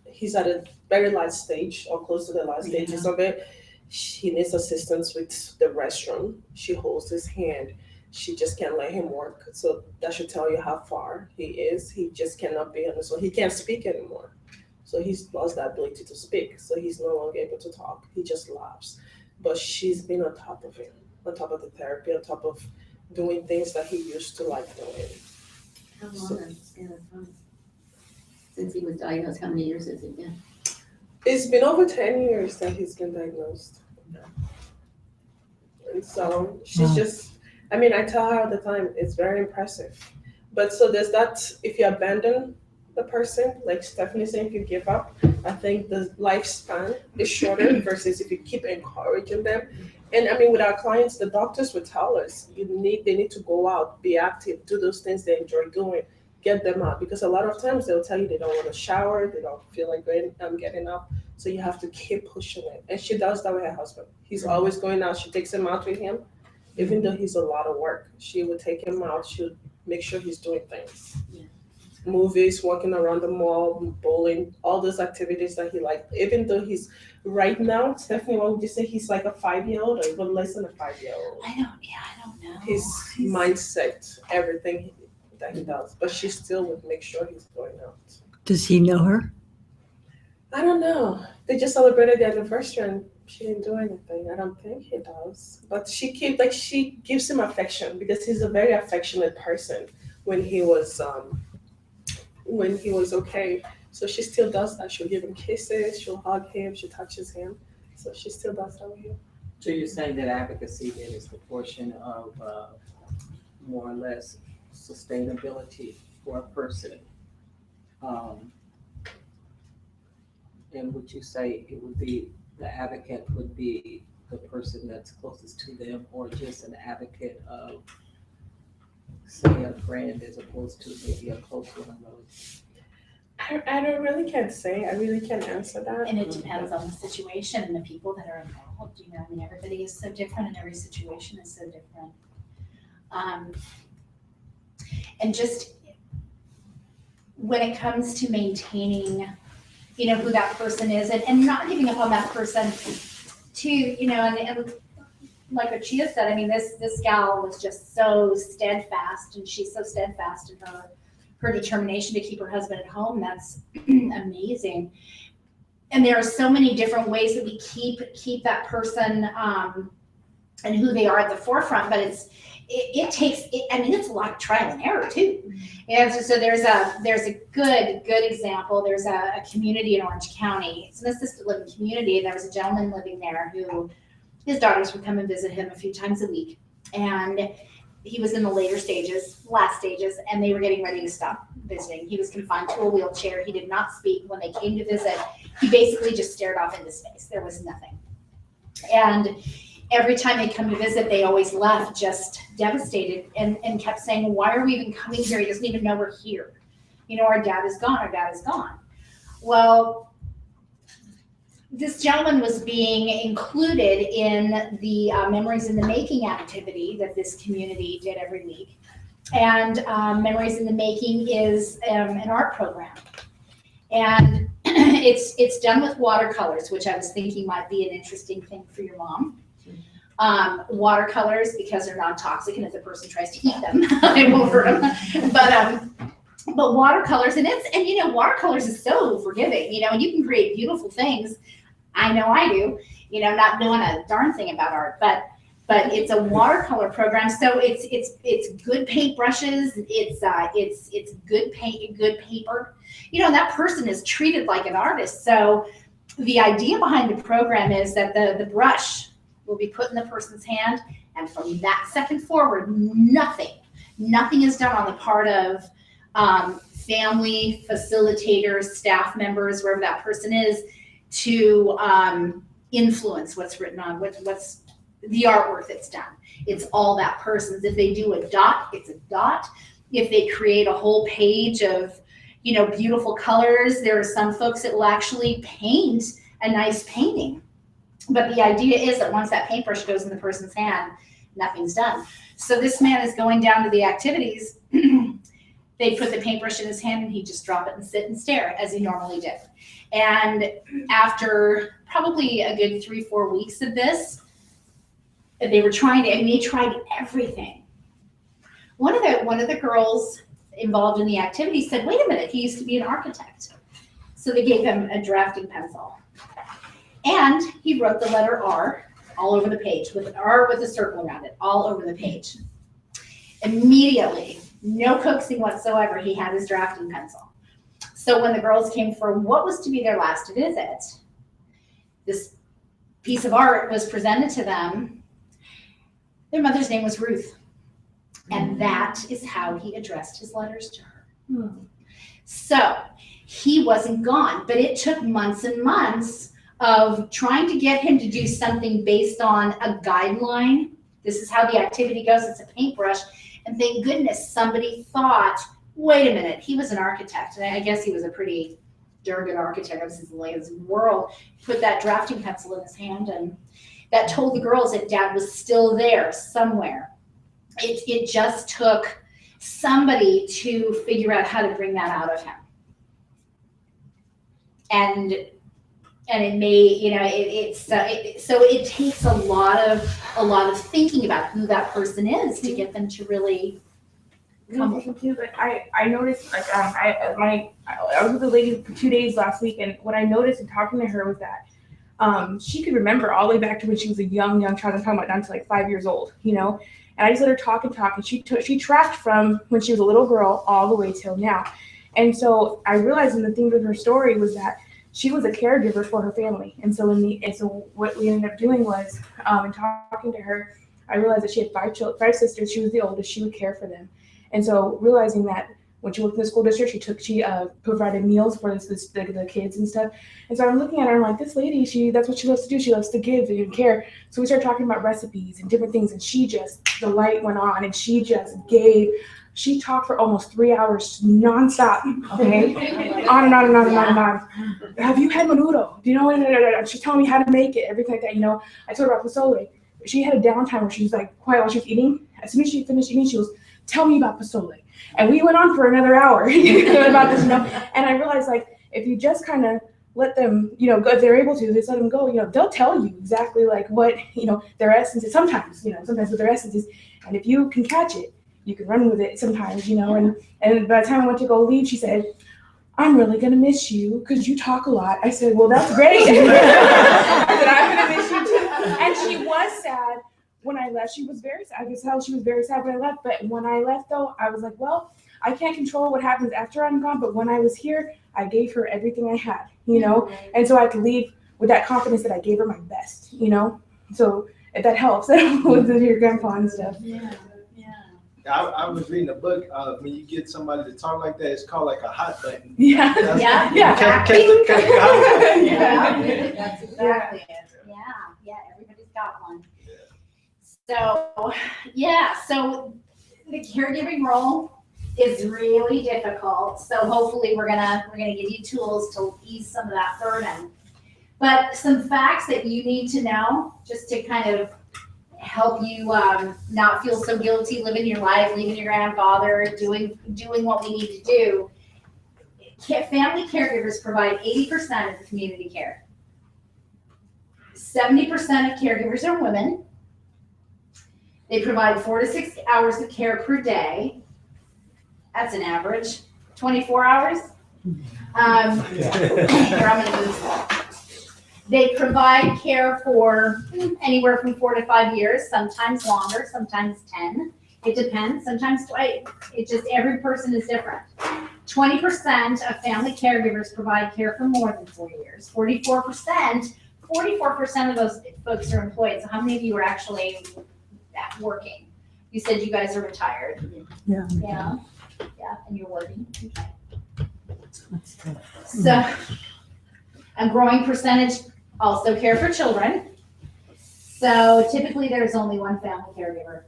he's at a very last stage or close to the last stages of it. He needs assistance with the restroom. She holds his hand. She just can't let him work. So that should tell you how far he is. He just cannot be on the, so he can't speak anymore. So he's lost the ability to speak. So he's no longer able to talk. He just laughs. But she's been on top of him, on top of the therapy, on top of doing things that he used to like doing. How long has it been a time? Since he was diagnosed, how many years has it been? It's been over 10 years that he's been diagnosed. And so she's just, I tell her all the time, it's very impressive. But so there's that, if you abandon the person, like Stephanie saying, if you give up, I think the lifespan is shorter versus if you keep encouraging them. And with our clients, the doctors would tell us, they need to go out, be active, do those things they enjoy doing, get them out. Because a lot of times they'll tell you they don't want to shower, they don't feel like getting up. So you have to keep pushing it. And she does that with her husband. He's always going out. She takes him out with him. Even though he's a lot of work, she would take him out. She would make sure he's doing things. Yeah. Movies, walking around the mall, bowling, all those activities that he liked. Even though he's right now, Stephanie, what would you say? He's like a 5-year-old or even less than a 5-year-old? I don't know. His mindset, everything that he does. But she still would make sure he's going out. Does he know her? I don't know. They just celebrated the anniversary and she didn't do anything. I don't think he does. But she gives him affection because he's a very affectionate person when he was okay. So she still does that. She'll give him kisses, she'll hug him, she touches him. So she still does that with him. So you're saying that advocacy then is the portion of more or less sustainability for a person. And would you say it would be the advocate would be the person that's closest to them, or just an advocate of, say, a friend as opposed to maybe a close one of those? I don't really can't say. I really can't answer that. And it depends on the situation and the people that are involved, you know, I mean, everybody is so different and every situation is so different. And just when it comes to maintaining, you know, who that person is and not giving up on that person too, you know, and like what Chia said, I mean, this gal was just so steadfast, and she's so steadfast in her determination to keep her husband at home. That's amazing. And there are so many different ways that we keep that person and who they are at the forefront, but it takes I mean, it's a lot of trial and error too. And so there's a good example. There's a community in Orange County. It's an assisted living community. There was a gentleman living there who his daughters would come and visit him a few times a week, and he was in the last stages, and they were getting ready to stop visiting. He was confined to a wheelchair. He did not speak. When they came to visit, he basically just stared off into space. There was nothing. And every time they come to visit, they always left just devastated and kept saying, why are we even coming here? He doesn't even know we're here. You know, our dad is gone. Well, this gentleman was being included in the Memories in the Making activity that this community did every week. And Memories in the Making is an art program. And it's done with watercolors, which I was thinking might be an interesting thing for your mom. Watercolors, because they're non-toxic, and if the person tries to eat them, it won't hurt them. But watercolors, and you know, watercolors is so forgiving, you know, and you can create beautiful things. I know I do, you know, not knowing a darn thing about art, but it's a watercolor program. So it's good paintbrushes. It's good paint, good paper. You know, that person is treated like an artist. So the idea behind the program is that the brush will be put in the person's hand, and from that second forward, nothing is done on the part of family, facilitators, staff members, wherever that person is, to influence what's written on, what's the artwork that's done. It's all that person's. If they do a dot, it's a dot. If they create a whole page of, you know, beautiful colors, there are some folks that will actually paint a nice painting. But the idea is that once that paintbrush goes in the person's hand, nothing's done. So this man is going down to the activities. They put the paintbrush in his hand, and he'd just drop it and sit and stare as he normally did. And after probably a good 3-4 weeks of this, they were trying to, I mean, they tried everything. One of the girls involved in the activity said, wait a minute, he used to be an architect. So they gave him a drafting pencil. And he wrote the letter R all over the page, with an R with a circle around it, all over the page. Immediately, no coaxing whatsoever, he had his drafting pencil. So when the girls came for what was to be their last visit, this piece of art was presented to them. Their mother's name was Ruth. And that is how he addressed his letters to her. So he wasn't gone, but it took months and months of trying to get him to do something based on a guideline. This is how the activity goes. It's a paintbrush. And thank goodness somebody thought, wait a minute, he was an architect. And I guess he was a pretty darn good architect. It was his latest world. Put that drafting pencil in his hand, and that told the girls that dad was still there somewhere. It just took somebody to figure out how to bring that out of him. And it may, you know, so it takes a lot of thinking about who that person is to get them to really come. But I noticed, like, I was with a lady for 2 days last week, and what I noticed in talking to her was that she could remember all the way back to when she was a young child. I'm talking about down to like 5 years old, you know. And I just let her talk, and she tracked from when she was a little girl all the way till now. And so I realized in the theme of her story was that she was a caregiver for her family. And so what we ended up doing was, in talking to her, I realized that she had 5 sisters. She was the oldest. She would care for them. And so realizing that when she worked in the school district, she provided meals for the kids and stuff. And so I'm looking at her, I'm like, this lady, that's what she loves to do. She loves to give and care. So we started talking about recipes and different things, and the light went on, and she just gave. She talked for almost 3 hours nonstop, okay? On and on and on and on and on. Have you had menudo? Do you know what? She's telling me how to make it, everything like that, you know? I told her about pozole. She had a downtime where she was like quiet while she was eating. As soon as she finished eating, she was, tell me about pozole. And we went on for another hour about this, you know? And I realized, like, if you just kind of let them, you know, go, if they're able to, just let them go, you know, they'll tell you exactly like what, you know, their essence is sometimes, you know, sometimes what their essence is. And if you can catch it, you can run with it sometimes, you know, and by the time I went to go leave, she said, I'm really gonna miss you because you talk a lot. I said, well, that's great. I said, I'm gonna miss you too. And she was sad when I left. She was very sad. I could tell she was very sad when I left. But when I left though, I was like, well, I can't control what happens after I'm gone. But when I was here, I gave her everything I had, you know? And so I could leave with that confidence that I gave her my best, you know? So if that helps with your grandpa and stuff. Yeah. I was reading a book. When you get somebody to talk like that, it's called like a hot button. Yeah. Yeah. Catch the hot button. Yeah, that's exactly it. Yeah, everybody's got one. So, so the caregiving role is really difficult. So hopefully we're gonna give you tools to ease some of that burden. But some facts that you need to know, just to kind of help you not feel so guilty living your life, leaving your grandfather, doing what we need to do. Family caregivers provide 80% of the community care. 70% of caregivers are women. They provide 4 to 6 hours of care per day. That's an average. 24 hours. Here, I'm gonna move that. They provide care for anywhere from 4 to 5 years, sometimes longer, sometimes 10. It depends, sometimes it just, every person is different. 20% of family caregivers provide care for more than 4 years. 44% of those folks are employed. So how many of you are actually working? You said you guys are retired. Yeah. Yeah, and you're working. Okay. So a growing percentage also care for children. So typically there's only one family caregiver.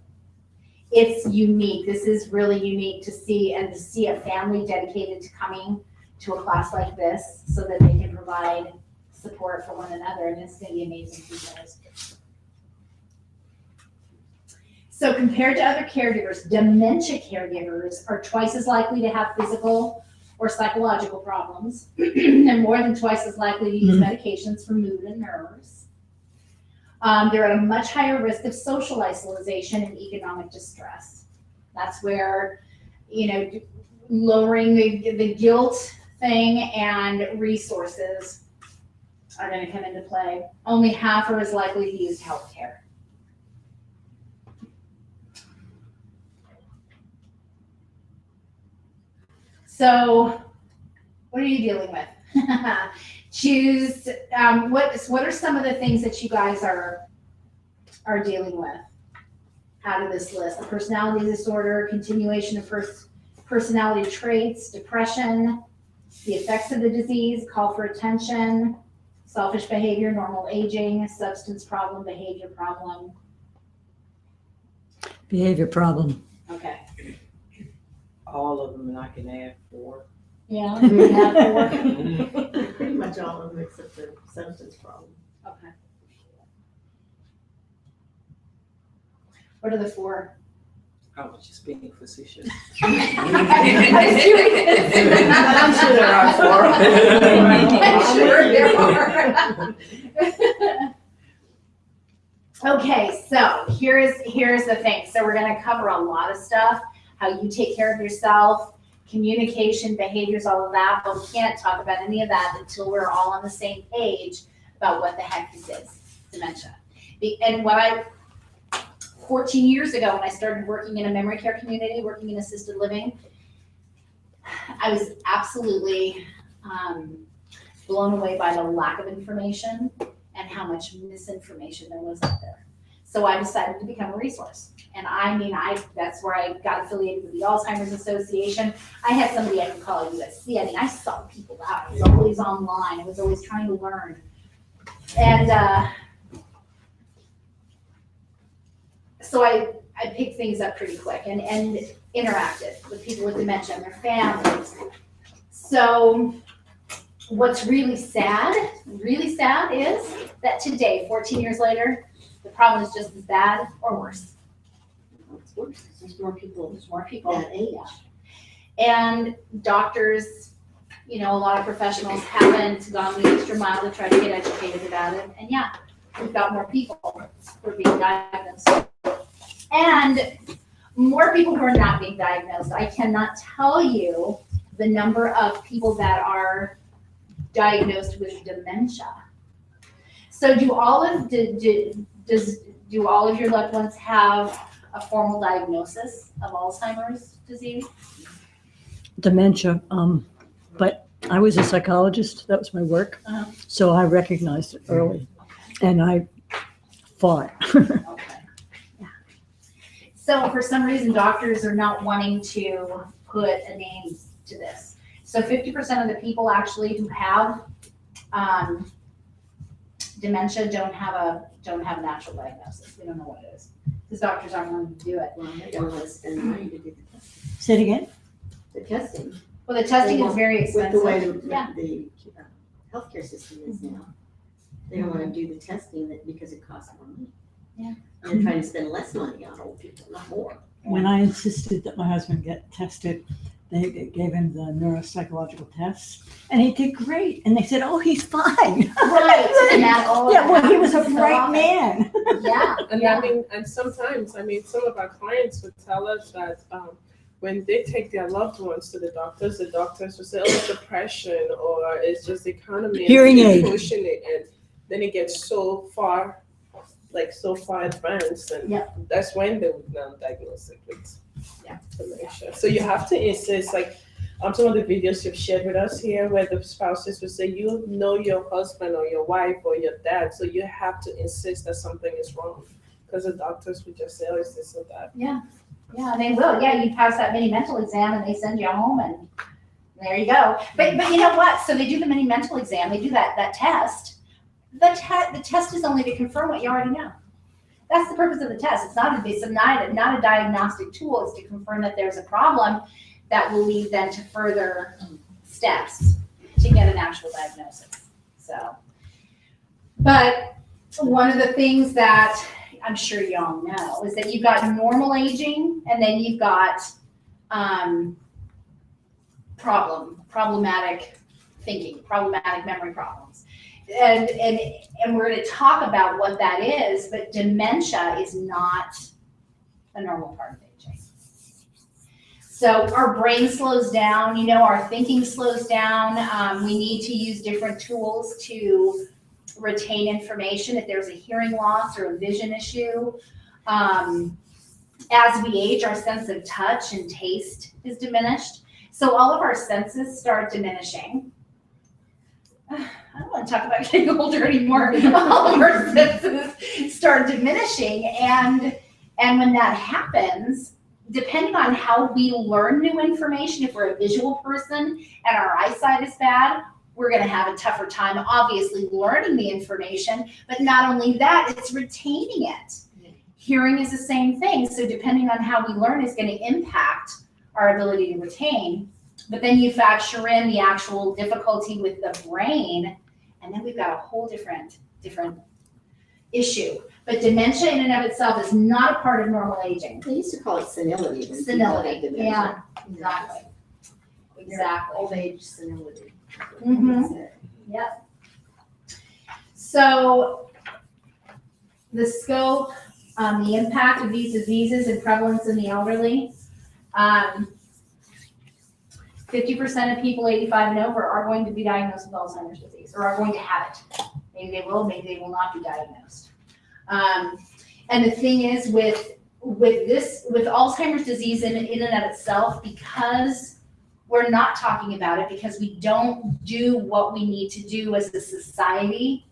It's unique. This is really unique to see, and to see a family dedicated to coming to a class like this so that they can provide support for one another, and it's going to be amazing for you guys. So compared to other caregivers, dementia caregivers are twice as likely to have physical or psychological problems, and more than twice as likely to use medications for mood and nerves. They're at a much higher risk of social isolation and economic distress. That's where, you know, lowering the guilt thing and resources are going to come into play. Only half are as likely to use healthcare. So, what are you dealing with? Choose, what are some of the things that you guys are dealing with out of this list? The personality disorder, continuation of personality traits, depression, the effects of the disease, call for attention, selfish behavior, normal aging, substance problem, behavior problem. Behavior problem. Okay. All of them, and I can add 4. Yeah, you have 4. Pretty much all of them except the substance problem. Okay. What are the 4? I was just being facetious. I'm serious. I'm sure there are 4. I'm sure there are. Okay, so here's the thing. So we're going to cover a lot of stuff, how you take care of yourself, communication, behaviors, all of that, but we can't talk about any of that until we're all on the same page about what the heck this is, dementia. And 14 years ago when I started working in a memory care community, working in assisted living, I was absolutely blown away by the lack of information and how much misinformation there was out there. So I decided to become a resource. And that's where I got affiliated with the Alzheimer's Association. I had somebody I could call at USC. I sought people out. I was always online. I was always trying to learn. And so I picked things up pretty quick. And interacted with people with dementia and their families. So what's really sad is that today, 14 years later, the problem is just as bad or worse. It's worse. There's more people There's more people. that age. And doctors, a lot of professionals haven't gone the extra mile to try to get educated about it. And yeah, we've got more people who are being diagnosed. And more people who are not being diagnosed. I cannot tell you the number of people that are diagnosed with dementia. So do all of your loved ones have a formal diagnosis of Alzheimer's disease? Dementia, but I was a psychologist, that was my work, so I recognized it early, and I fought. Okay. So for some reason, doctors are not wanting to put a name to this. So 50% of the people actually who have dementia don't have an actual diagnosis. We don't know what it is because doctors aren't willing to do it. Well, they don't want to spend money to do the testing. Say it again? The testing. Well, the testing is very With expensive. the way the Yeah. healthcare system is now, they don't want to do the testing because it costs more money. Yeah. And they're trying to spend less money on old people, not more. When I insisted that my husband get tested, they gave him the neuropsychological tests, and he did great. And they said, "Oh, he's fine." Right. And that, Yeah, well, he was a so bright often. man. Yeah. And Yeah. and sometimes, some of our clients would tell us that when they take their loved ones to the doctors will say, "Oh, it's depression," or "It's just the economy." Hearing aid. Pushing it, and then it gets so far advanced, and that's when they would now diagnose it with dementia. So you have to insist, some of the videos you've shared with us here, where the spouses would say, you know your husband or your wife or your dad, so you have to insist that something is wrong, because the doctors would just say, "Oh, it's this or that." Yeah, they will. Yeah, you pass that mini mental exam and they send you home and there you go. But you know what? So they do the mini mental exam, they do that test. The test is only to confirm what you already know. That's the purpose of the test. It's not a diagnostic tool. It's to confirm that there's a problem that will lead then to further steps to get an actual diagnosis. So, but one of the things that I'm sure you all know is that you've got normal aging and then you've got problematic thinking, problematic memory problems. And we're going to talk about what that is, but dementia is not a normal part of aging. So our brain slows down, our thinking slows down. We need to use different tools to retain information if there's a hearing loss or a vision issue. As we age, our sense of touch and taste is diminished. So all of our senses start diminishing. I don't want to talk about getting older anymore. All of our senses start diminishing, and when that happens, depending on how we learn new information, if we're a visual person and our eyesight is bad, we're going to have a tougher time, obviously, learning the information. But not only that, it's retaining it. Hearing is the same thing. So depending on how we learn is going to impact our ability to retain. But then you factor in the actual difficulty with the brain, and then we've got a whole different issue. But dementia in and of itself is not a part of normal aging. They used to call it senility. Senility, yeah, exactly. Old age senility. Yep. So the scope, the impact of these diseases and prevalence in the elderly. 50% of people 85 and over are going to be diagnosed with Alzheimer's disease, or are going to have it. Maybe they will, maybe they will not be diagnosed. And the thing is with Alzheimer's disease in and of itself, because we're not talking about it, because we don't do what we need to do as a society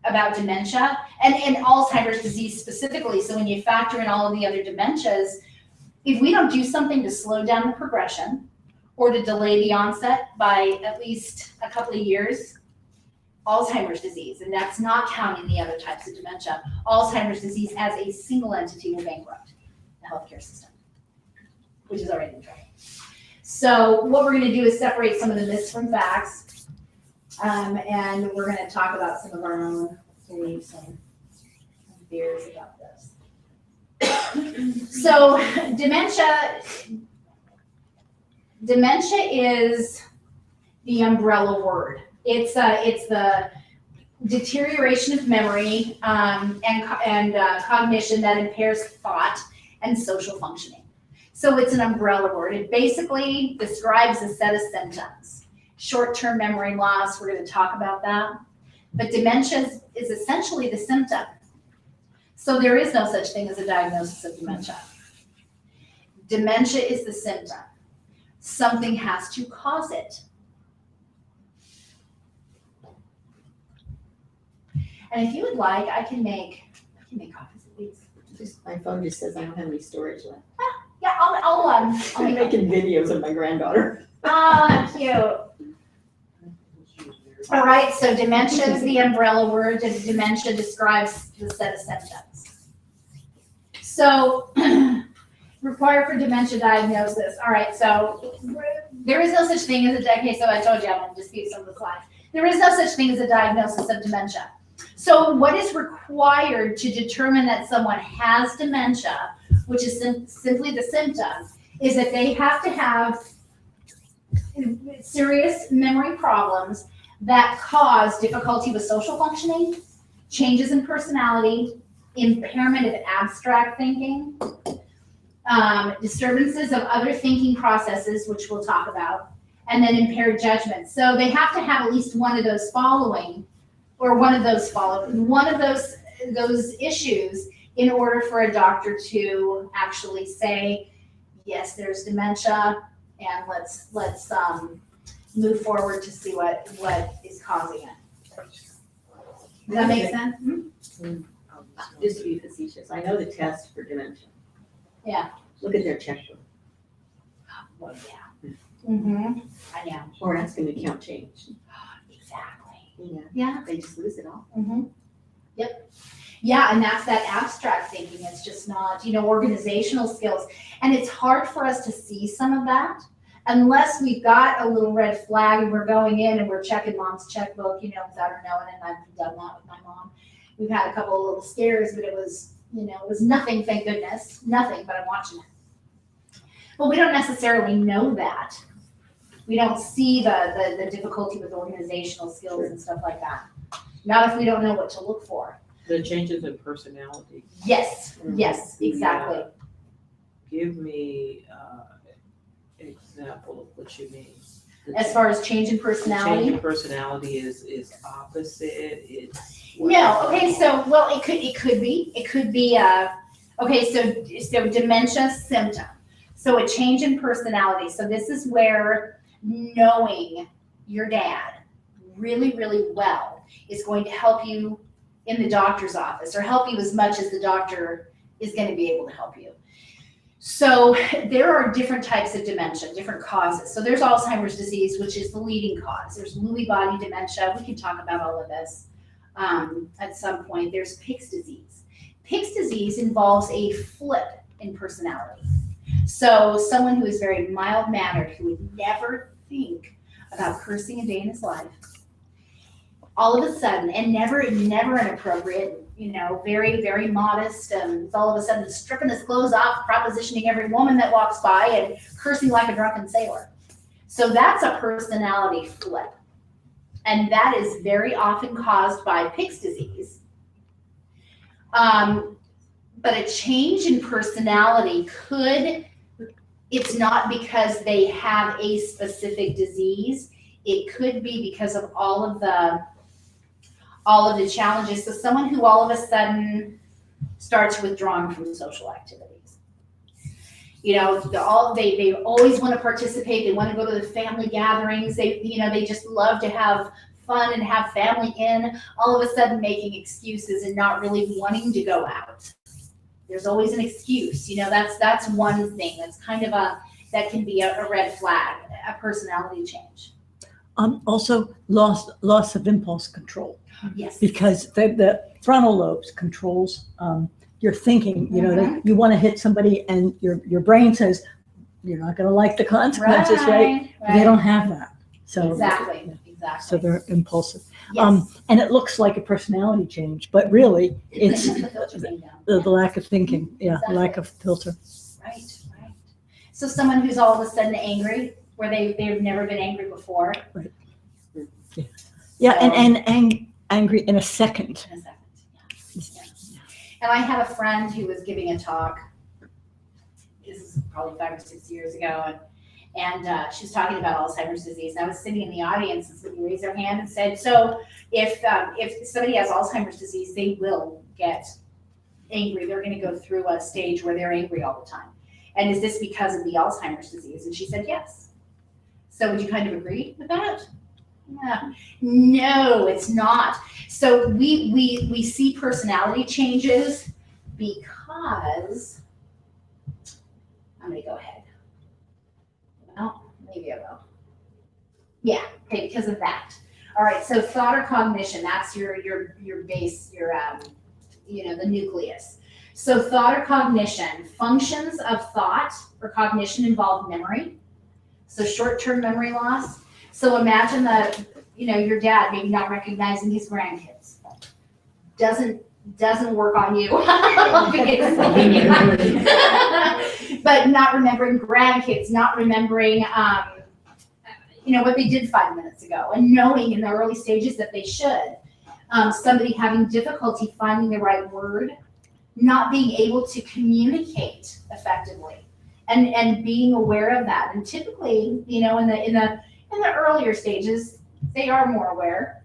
about dementia and Alzheimer's disease specifically. So when you factor in all of the other dementias, if we don't do something to slow down the progression or to delay the onset by at least a couple of years, Alzheimer's disease, and that's not counting the other types of dementia, Alzheimer's disease as a single entity will bankrupt the healthcare system. which is already in trouble. So what we're gonna do is separate some of the myths from facts. And we're gonna talk about some of our own beliefs and fears about this. So dementia is the umbrella word. It's the deterioration of memory and cognition that impairs thought and social functioning. So it's an umbrella word. It basically describes a set of symptoms. Short-term memory loss, we're going to talk about that. But dementia is essentially the symptom. So there is no such thing as a diagnosis of dementia. Dementia is the symptom. Something has to cause it. And if you would like, I can make copies of these. My phone just says I don't have any storage left. Yeah, I'll I'm making videos of my granddaughter. cute. All right, so dementia is the umbrella word, and dementia describes the set of symptoms. So, required for dementia diagnosis. All right, so there is no such thing as okay, so I told you I'm going to dispute some of the slides. There is no such thing as a diagnosis of dementia. So what is required to determine that someone has dementia, which is simply the symptom, is that they have to have serious memory problems that cause difficulty with social functioning, changes in personality, impairment of abstract thinking, disturbances of other thinking processes, which we'll talk about, and then impaired judgment. So they have to have at least one of those those issues in order for a doctor to actually say, yes, there's dementia, and let's move forward to see what is causing it. Does that make sense? Just to be facetious, I know the test for dementia. Yeah. Look at their checkbook. Well, yeah. Mm-hmm. I know. Or asking to count change. Exactly. Yeah. They just lose it all. Mm-hmm. Yep. Yeah, and that's that abstract thinking. It's just not, organizational skills. And it's hard for us to see some of that unless we've got a little red flag and we're going in and we're checking mom's checkbook, without her knowing, and I've done that with my mom. We've had a couple of little scares, but it was nothing, thank goodness. Nothing, but I'm watching it. But we don't necessarily know that. We don't see the difficulty with organizational skills and stuff like that. Not if we don't know what to look for. The changes in personality. Yes, yes, exactly. Give me an example of what you mean. As far as change in personality? Change in personality is opposite. It's no. Okay. So, well, it could be. It could be. Okay. So dementia symptom. So a change in personality. So this is where knowing your dad really, really well is going to help you in the doctor's office, or help you as much as the doctor is going to be able to help you. So there are different types of dementia, different causes. So there's Alzheimer's disease, which is the leading cause. There's Lewy body dementia. We can talk about all of this at some point. There's Pick's disease. Pick's disease involves a flip in personality. So someone who is very mild-mannered, who would never think about cursing a day in his life, all of a sudden, and never inappropriate, very, very modest, all of a sudden stripping his clothes off, propositioning every woman that walks by, and cursing like a drunken sailor. So that's a personality flip. And that is very often caused by Pick's disease. But a change in personality it's not because they have a specific disease. It could be because of all of the challenges. So someone who all of a sudden starts withdrawing from social activities. They always want to participate. They want to go to the family gatherings. They just love to have fun and have family in. All of a sudden making excuses and not really wanting to go out. There's always an excuse. That's one thing. That's kind of that can be a red flag, a personality change. Also loss of impulse control. Yes. Because the frontal lobes controls your thinking. You want to hit somebody, and your brain says, you're not gonna like the consequences, right? They don't have that, so. Exactly. So they're impulsive. Yes. And it looks like a personality change, but really, it's The filter came down. the lack of thinking, lack of filter. Right. So someone who's all of a sudden angry, where they've never been angry before. Right. Yeah, and angry in a second. In a second, yeah. And I had a friend who was giving a talk, this is probably 5 or 6 years ago, and she was talking about Alzheimer's disease. And I was sitting in the audience and somebody raised their hand and said, so if somebody has Alzheimer's disease, they will get angry. They're gonna go through a stage where they're angry all the time. And is this because of the Alzheimer's disease? And she said, yes. So would you kind of agree with that? No, it's not. So we see personality changes because, I'm gonna go ahead. Well, maybe I will. Yeah, okay, because of that. All right, so thought or cognition, that's your base, the nucleus. So thought or cognition, functions of thought or cognition involve memory. So short-term memory loss. So imagine that, your dad maybe not recognizing his grandkids. Doesn't work on you. But not remembering grandkids, not remembering, what they did 5 minutes ago, and knowing in the early stages that they should. Somebody having difficulty finding the right word, not being able to communicate effectively, and being aware of that. And typically, in the earlier stages, they are more aware.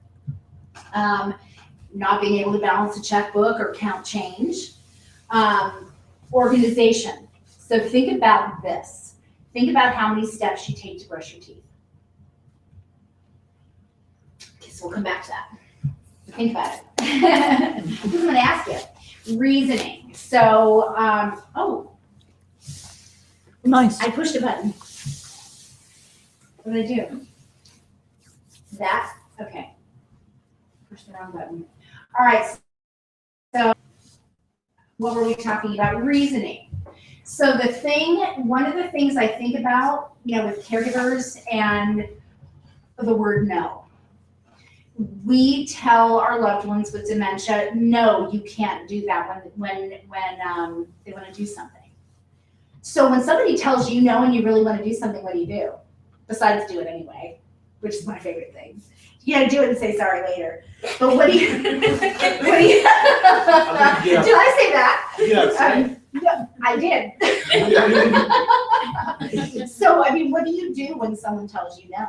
Not being able to balance a checkbook or count change. Organization. So think about this. Think about how many steps you take to brush your teeth. Okay, so we'll come back to that. Think about it. I'm going to ask you. Reasoning. So, Nice. I pushed a button. What did I do? That? Okay. Pushed the wrong button. All right. So, what were we talking about? Reasoning. So one of the things I think about, with caregivers and the word no. We tell our loved ones with dementia, no, you can't do that when they want to do something. So when somebody tells you no and you really want to do something, what do? Besides do it anyway, which is my favorite thing. You gotta do it and say sorry later. But what do you? Did I say that? Yes. Yeah, I did. So what do you do when someone tells you no?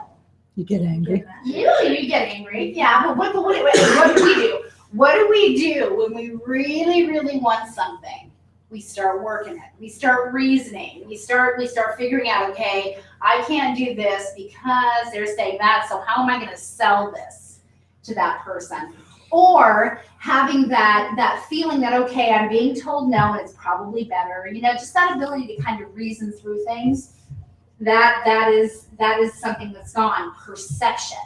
You get angry. You get angry. Yeah, but what do we do? What do we do when we really, really want something? We start working it. We start reasoning. We start figuring out, okay, I can't do this because they're saying that, so how am I gonna sell this to that person? Or having that feeling that, okay, I'm being told no and it's probably better, just that ability to kind of reason through things. That is something that's gone. Perception.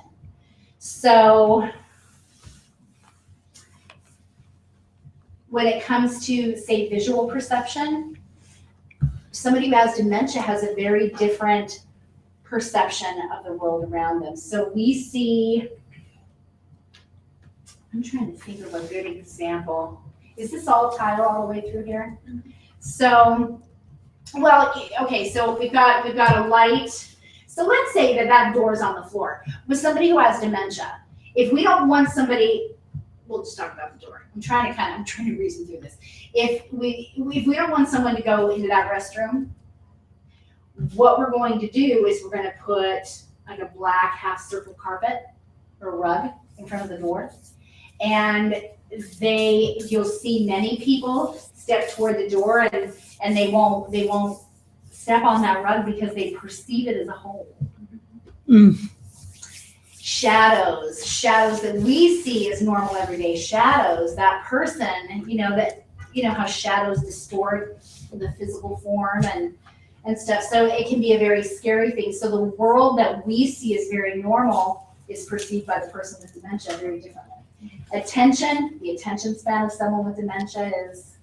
So when it comes to, say, visual perception, somebody who has dementia has a very different perception of the world around them. So we see, I'm trying to think of a good example. Is this all tile all the way through here? So, well, okay, so we've got a light. So let's say that door's on the floor. With somebody who has dementia, if we don't want somebody, we'll just talk about the door. I'm trying to reason through this. If we don't want someone to go into that restroom, what we're going to do is we're going to put like a black half circle carpet or rug in front of the door. And you'll see many people step toward the door and they won't step on that rug because they perceive it as a hole. Shadows that we see as normal everyday shadows, that person, how shadows distort the physical form and stuff. So it can be a very scary thing. So the world that we see as very normal is perceived by the person with dementia very differently. Attention, the attention span of someone with dementia is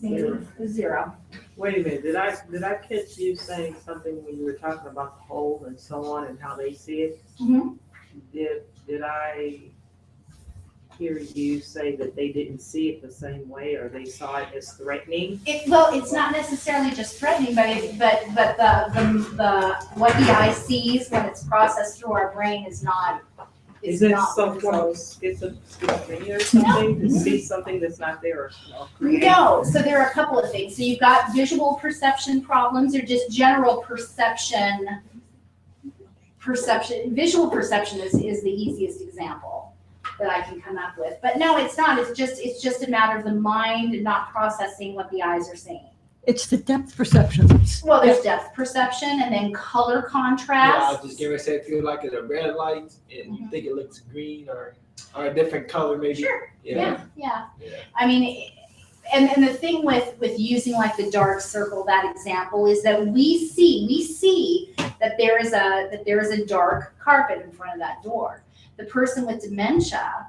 maybe 0. Wait a minute, did I catch you saying something when you were talking about the whole and so on and how they see it? Mhm. Did I hear you say that they didn't see it the same way, or they saw it as threatening? Well, it's not necessarily just threatening, but the what the eye sees when it's processed through our brain is not. Is it some form of schizophrenia or something, to see something that's not there? No, so there are a couple of things. So you've got visual perception problems, or just general perception. Visual perception is the easiest example that I can come up with. But no, it's not. It's just a matter of the mind not processing what the eyes are seeing. It's the depth perceptions. Well, there's depth perception and then color Yeah, I contrast. was just gonna say, if you're like at a red light and you think it looks green or a different color, maybe. Sure. Yeah. Yeah. I mean, and the thing with using like the dark circle, that example, is that we see that there is a dark carpet in front of that door. The person with dementia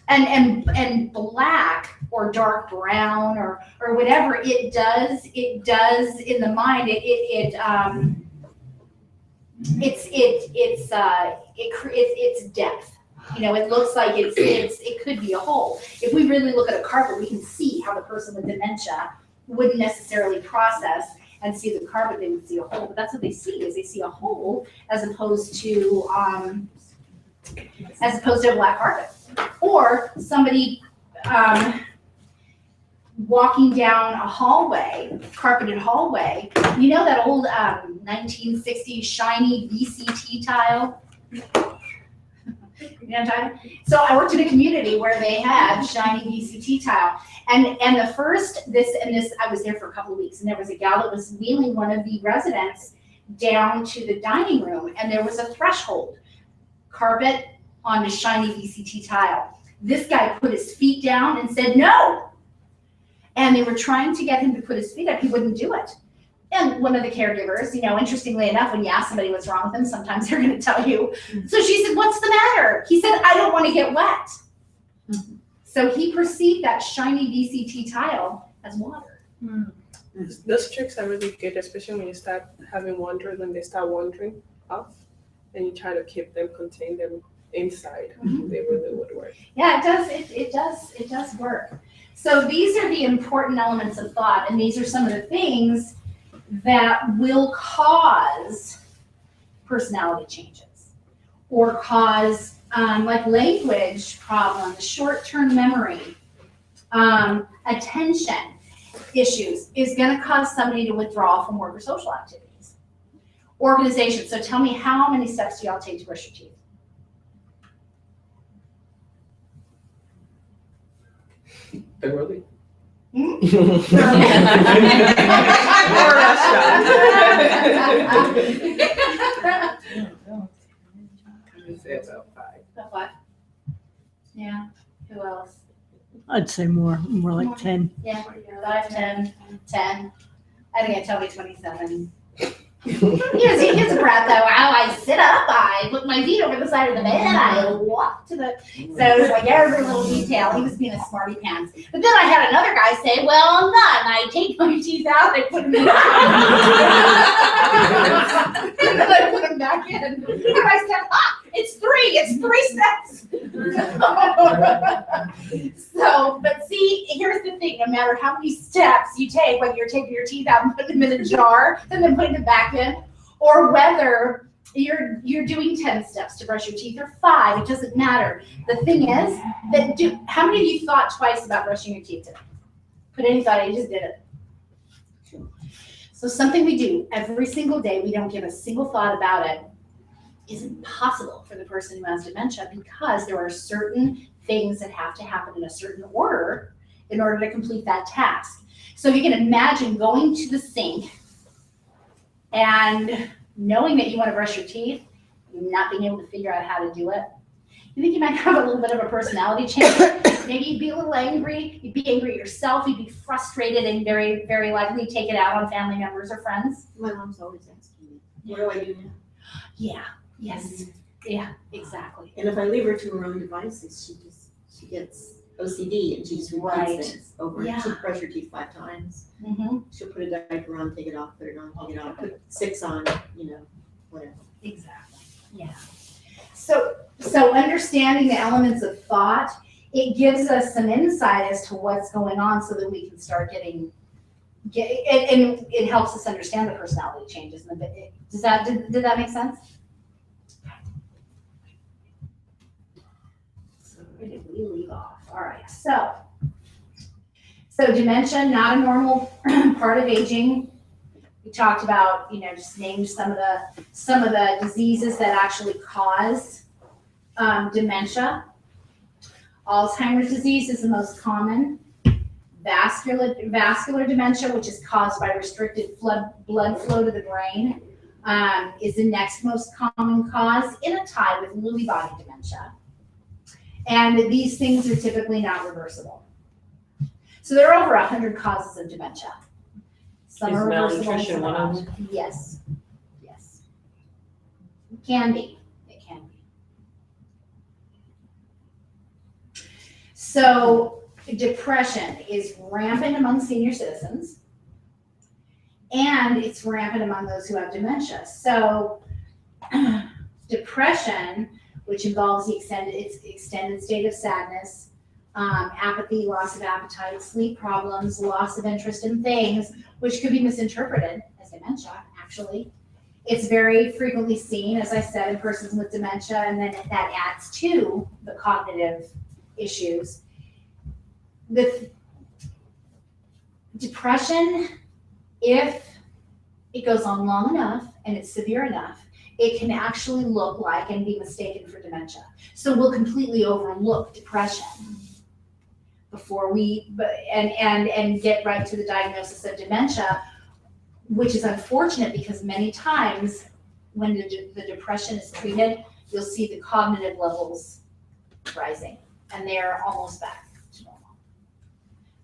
and black or dark brown or whatever it does in the mind, it's depth. You know, it looks like it could be a hole. If we really look at a carpet, we can see how the person with dementia wouldn't necessarily process and see the carpet, they would see a hole. But that's what they see, is they see a hole as opposed to a black carpet. Or somebody walking down a hallway, carpeted hallway. You know that old 1960s shiny VCT tile? You know what I'm talking? So I worked in a community where they had shiny VCT tile. And I was there for a couple of weeks, and there was a gal that was wheeling one of the residents down to the dining room, and there was a threshold, carpet on the shiny VCT tile. This guy put his feet down and said no. And they were trying to get him to put his feet up. He wouldn't do it. And one of the caregivers, you know, interestingly enough, when you ask somebody what's wrong with them, sometimes they're going to tell you. So she said, "What's the matter?" He said, "I don't want to get wet." So he perceived that shiny VCT tile as water. Those tricks are really good, especially when you start having wanders and they start wandering off, and you try to keep them, contain them inside. They really would work. Yeah, it does work. So these are the important elements of thought, and these are some of the things that will cause personality changes or cause like language problems, short-term memory, attention issues is going to cause somebody to withdraw from work or social activities. Organization. So tell me, how many steps do y'all take to brush your teeth? Early. About 5. About 5. Yeah. Who else? I'd say more like 10. Yeah. 5, 10, 10. I think I tell me 27. Here's a breath though. I sit up, I put my feet over the side of the bed, I walk to the, so it was like every little detail. He was being a smarty pants. But then I had another guy say, "Well, I'm not," and I take my teeth out, I put them in. And then I put them back in. And I said, it's 3 steps. So, but see, here's the thing, no matter how many steps you take, whether you're taking your teeth out and putting them in a jar and then putting them back in, or whether you're doing 10 steps to brush your teeth or 5, it doesn't matter. The thing is that how many of you thought twice about brushing your teeth today? Put any thought, you just did it. So something we do every single day, we don't give a single thought about it, is impossible for the person who has dementia, because there are certain things that have to happen in a certain order in order to complete that task. So you can imagine going to the sink and knowing that you want to brush your teeth, not being able to figure out how to do it. You think you might have a little bit of a personality change? Maybe you'd be a little angry. You'd be angry at yourself. You'd be frustrated and very, very likely take it out on family members or friends. My mom's always asking me, what do I do now? Yeah. Yes. Yeah, exactly. And if I leave her to her own devices, she gets OCD, and she just Right. repeats things over. Yeah. She'll brush her teeth 5 times. Mm-hmm. She'll put a diaper on, take it off, put it on, take it off, put 6 on, whatever. Exactly, yeah. So understanding the elements of thought, it gives us some insight as to what's going on so that we can start and it helps us understand the personality changes. Did that make sense? So where did we leave off? All right, so dementia, not a normal part of aging. We talked about, just named some of the diseases that actually cause dementia. Alzheimer's disease is the most common. Vascular dementia, which is caused by restricted blood flow to the brain, is the next most common cause, in a tie with Lewy body dementia. And these things are typically not reversible. So there are over 100 causes of dementia. Some Is are reversible, malnutrition some one are of not. Yes. It can be. So depression is rampant among senior citizens, and it's rampant among those who have dementia. So depression, which involves the extended state of sadness, apathy, loss of appetite, sleep problems, loss of interest in things, which could be misinterpreted as dementia, actually. It's very frequently seen, as I said, in persons with dementia, and then that adds to the cognitive issues. The depression, if it goes on long enough and it's severe enough, it can actually look like and be mistaken for dementia. So we'll completely overlook depression before and get right to the diagnosis of dementia, which is unfortunate because many times when the depression is treated, you'll see the cognitive levels rising and they're almost back to normal.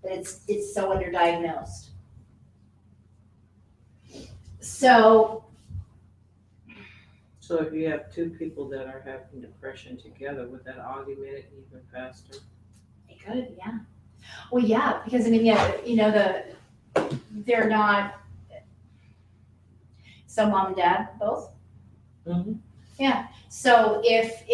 But it's so underdiagnosed. So if you have 2 people that are having depression together, would that augment it even faster? it could, yeah. Well, yeah, because they're not. So mom and dad both. Mm-hmm. Yeah. So if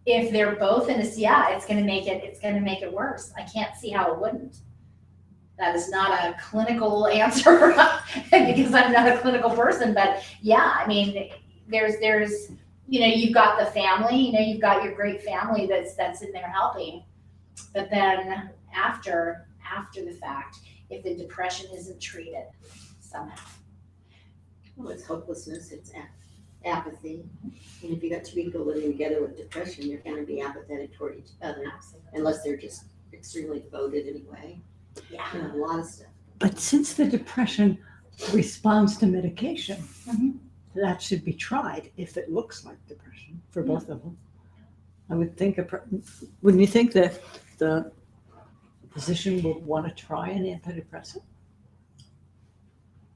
they're both in a CI, it's going to make it worse. I can't see how it wouldn't. That is not a clinical answer because I'm not a clinical person, but yeah, I mean, there's you've got the family, you've got your great family that's in there helping, but then after the fact, if the depression isn't treated somehow. Well, it's hopelessness, it's apathy. And if you got 2 people living together with depression, they're gonna be apathetic toward each other, unless they're just extremely devoted anyway. Yeah. A lot of stuff. But since the depression responds to medication, Mhm. that should be tried if it looks like depression for both of them. I would think, wouldn't you think that the physician would want to try an antidepressant?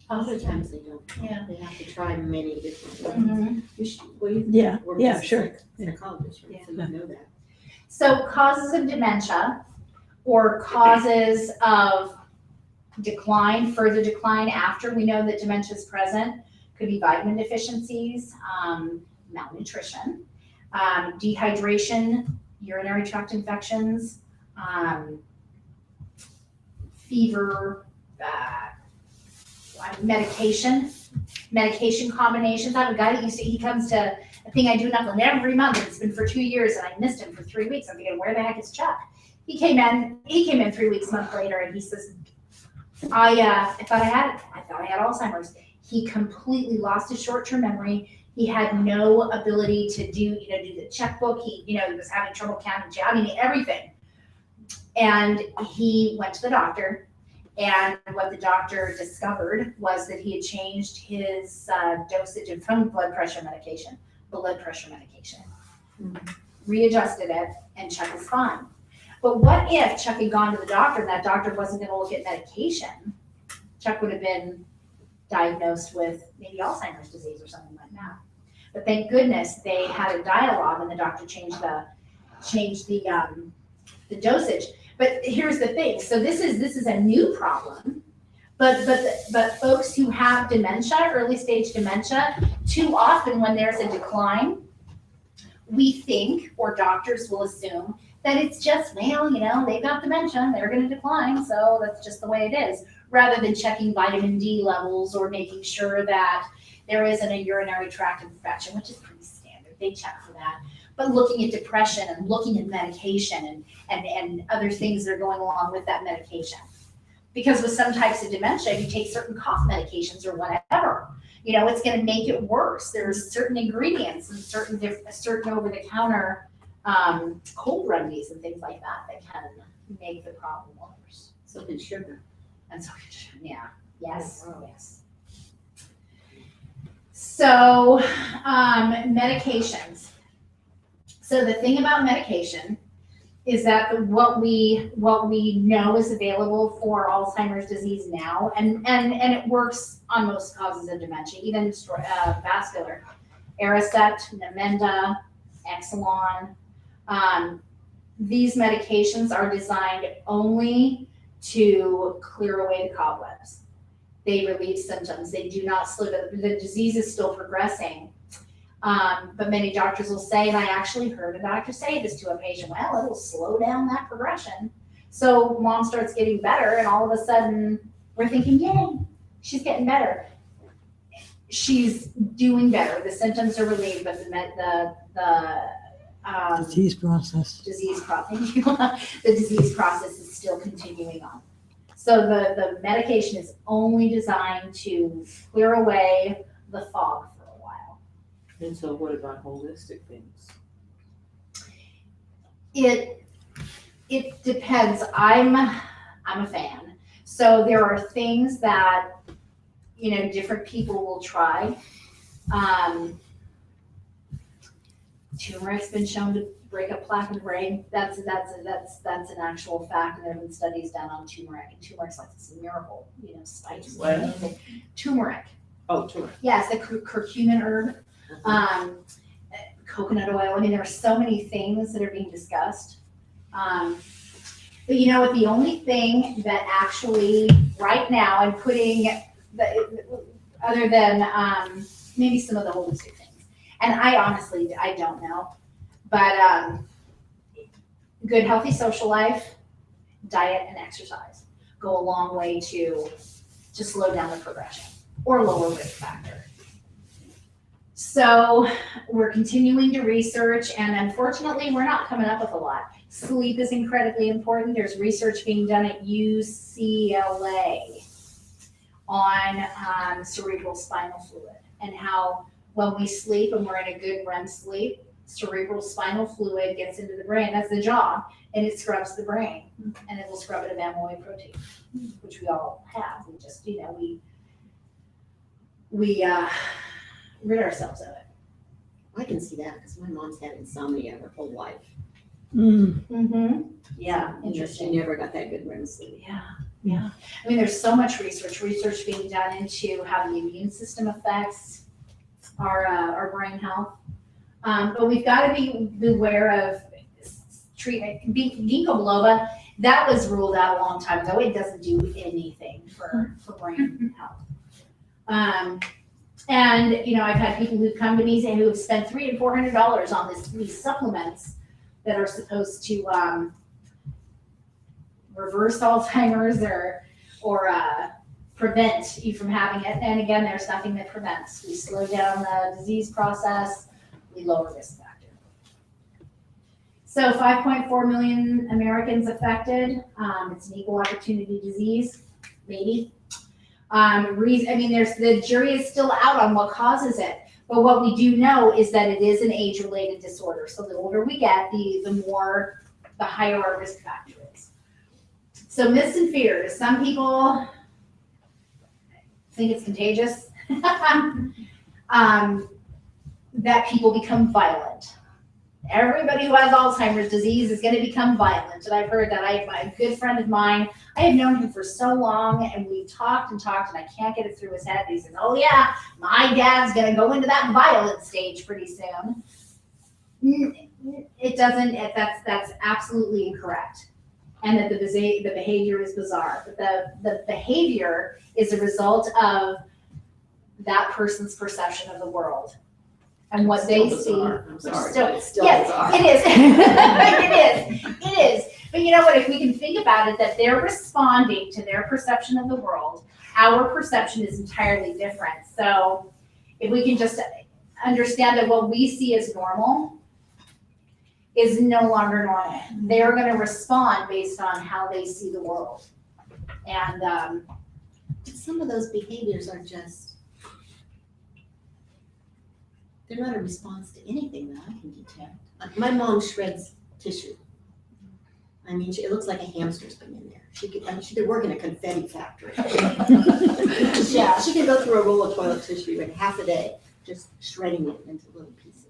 A lot of times they don't. Yeah. They have to try many different ones. You should, Yeah, work yeah, as a sure. psychologist, right? So you know that. So causes of dementia or causes of decline, further decline after we know that dementia is present, could be vitamin deficiencies, malnutrition, dehydration, urinary tract infections, fever, medication combinations. I have a guy that he comes to a thing I do in Upland every month, and it's been for 2 years, and I missed him for 3 weeks. I'm thinking, where the heck is Chuck? He came in 3 weeks, a month later, and he says, I thought I had Alzheimer's. He completely lost his short-term memory. He had no ability to do the checkbook. He was having trouble counting, everything. And he went to the doctor, and what the doctor discovered was that he had changed his dosage from blood pressure medication, readjusted it, and Chuck is fine. But what if Chuck had gone to the doctor and that doctor wasn't going to look at medication? Chuck would have been diagnosed with maybe Alzheimer's disease or something like that. But thank goodness they had a dialogue and the doctor changed the the dosage. But here's the thing, so this is a new problem, but folks who have dementia, early stage dementia, too often when there's a decline, we think, or doctors will assume, that it's just, well, they've got dementia, they're gonna decline, so that's just the way it is, rather than checking vitamin D levels or making sure that there isn't a urinary tract infection, which is pretty standard, they check for that. But looking at depression and looking at medication and other things that are going along with that medication. Because with some types of dementia, you take certain cough medications or whatever, it's gonna make it worse. There's certain ingredients and certain over-the-counter cold remedies and things like that that can make the problem worse. So can sugar. And so, yeah, yes. So, medications. So the thing about medication is that what we know is available for Alzheimer's disease now, and it works on most causes of dementia, even vascular. Aricept, Namenda, Exelon. These medications are designed only to clear away the cobwebs. They relieve symptoms. They do not slow the disease is still progressing. But many doctors will say, and I actually heard a doctor say this to a patient, well, it'll slow down that progression. So mom starts getting better, and all of a sudden we're thinking, yay, she's getting better. She's doing better. The symptoms are relieved, but the Disease process. the disease process is still continuing on. So the medication is only designed to clear away the fog for a while. And so what about holistic things? It depends. I'm a fan. So there are things that, different people will try. Turmeric's been shown to break up plaque in the brain. That's an actual fact, and there have been studies done on turmeric. And turmeric's like this miracle, spice. What? Turmeric. Oh, turmeric. Yes, the curcumin herb. Coconut oil. I mean, there are so many things that are being discussed. But you know what? The only thing that actually, right now, I'm putting, other than maybe some of the holistic things, and I don't know, but good, healthy social life, diet, and exercise go a long way to slow down the progression or lower risk factor. So we're continuing to research, and unfortunately, we're not coming up with a lot. Sleep is incredibly important. There's research being done at UCLA on cerebral spinal fluid and how when we sleep and we're in a good REM sleep, cerebral spinal fluid gets into the brain. That's the job, and it scrubs the brain, and it will scrub it of amyloid protein, which we all have. We just, we rid ourselves of it. I can see that because my mom's had insomnia her whole life. Mm-hmm. Yeah, She interesting. never got that good REM sleep. Yeah. I mean, there's so much research being done into how the immune system affects our brain health. But we've got to be aware of treatment. Ginkgo biloba, that was ruled out a long time ago. It doesn't do anything for brain health. And I've had people who come to me and who have spent $300 and $400 on these supplements that are supposed to reverse Alzheimer's or prevent you from having it. And again, there's nothing that prevents. We slow down the disease process, we lower risk factor. So 5.4 million Americans affected. It's an equal opportunity disease, maybe. The jury is still out on what causes it. But what we do know is that it is an age-related disorder. So the older we get, the higher our risk factor is. So myths and fears. Some people think it's contagious. That people become violent. Everybody who has Alzheimer's disease is going to become violent. And I've heard that. A good friend of mine, I have known him for so long, and we've talked, and I can't get it through his head. He says, oh yeah, my dad's going to go into that violent stage pretty soon. It doesn't, that's absolutely incorrect. And that the behavior is bizarre. But the behavior is a result of that person's perception of the world and what they see. I'm sorry, Still- but it's still Yes, bizarre. it is. It is. But you know what, if we can think about it, that they're responding to their perception of the world, our perception is entirely different. So if we can just understand that what we see as normal is no longer normal. They're gonna respond based on how they see the world. And, Some of those behaviors are just, they're not a response to anything that I can detect. My mom shreds tissue. I mean, it looks like a hamster's been in there. She could work in a confetti factory. Yeah. She could go through a roll of toilet tissue in half a day, just shredding it into little pieces.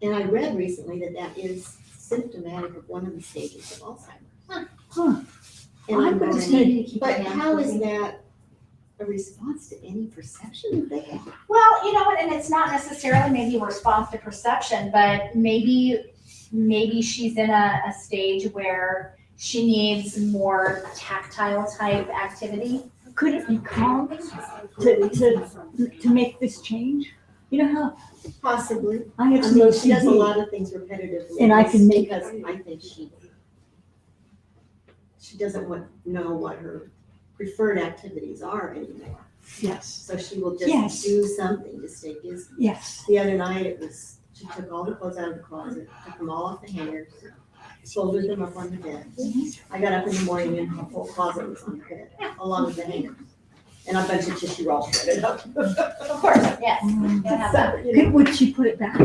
And I read recently that is symptomatic of one of the stages of Alzheimer's. Huh. And I'm I would going, say- but how is that a response to any perception that they have? well, you know what, and it's not necessarily maybe a response to perception, but maybe she's in a stage where she needs more tactile type activity. Could it be calm to make this change? You know how Possibly. I have I some mean, she does a OCD. lot of things repetitively. And I can make- Because I think she doesn't know what her preferred activities are anymore. Yes, So she will Yes. just do something to stay busy. yes. The other night, she took all the clothes out of the closet, took them all off the hangers, folded them up on the bed. I got up in the morning and her whole closet was on the bed, along with the hangers. And a bunch of tissue all shredded up. Of course, yes. Gotta have that. So, you know, Would she put it back?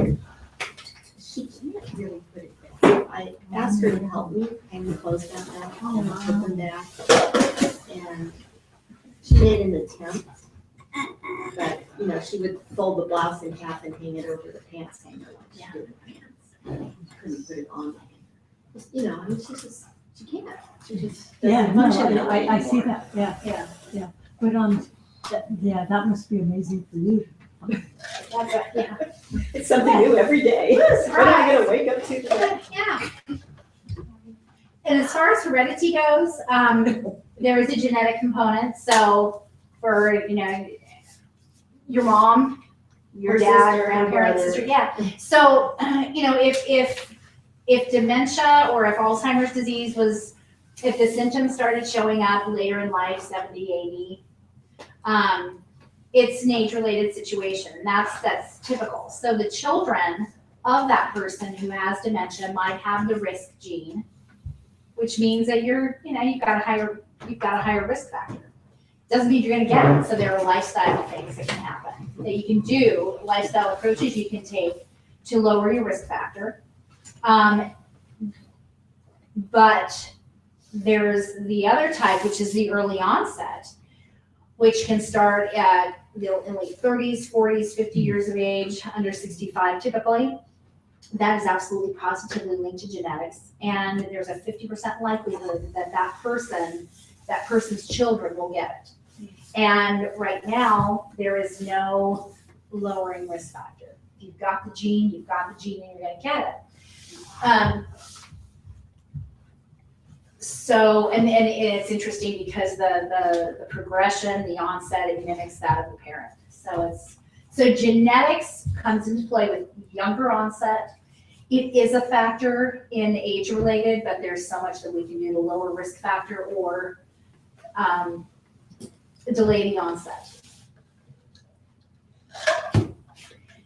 she can't really put it back. I asked her to help me hang the clothes back up and put them back. And she made an attempt. But, you know, she would fold the blouse in half and hang it over the pants hanger like she did the pants. Couldn't put it on the hanger. You know, I mean, she can't. She just Yeah, doesn't no, function that way I see anymore. that, yeah. But, that must be amazing for you. Yeah. It's something new every day. What am I gonna wake up to today? Yeah. And as far as heredity goes, there is a genetic component. So for, your mom, your Her dad, sister, her grandparents, brother. sister, yeah. So, if dementia or if Alzheimer's disease if the symptoms started showing up later in life, 70, 80, it's an age-related situation. That's typical. So the children of that person who has dementia might have the risk gene, which means that you've got a higher risk factor. Doesn't mean you're gonna get it. So there are lifestyle things that can happen, that you can do, lifestyle approaches you can take to lower your risk factor. But there's the other type, which is the early onset, which can start at in late 30s, 40s, 50 years of age, under 65 typically. That is absolutely positively linked to genetics. And there's a 50% likelihood that person's children will get it. And right now, there is no lowering risk factor. If you've got the gene, and you're gonna get it. So, and it's interesting because the progression, the onset, it mimics that of the parent. So genetics comes into play with younger onset. It is a factor in age related, but there's so much that we can do to lower risk factor or delay the onset.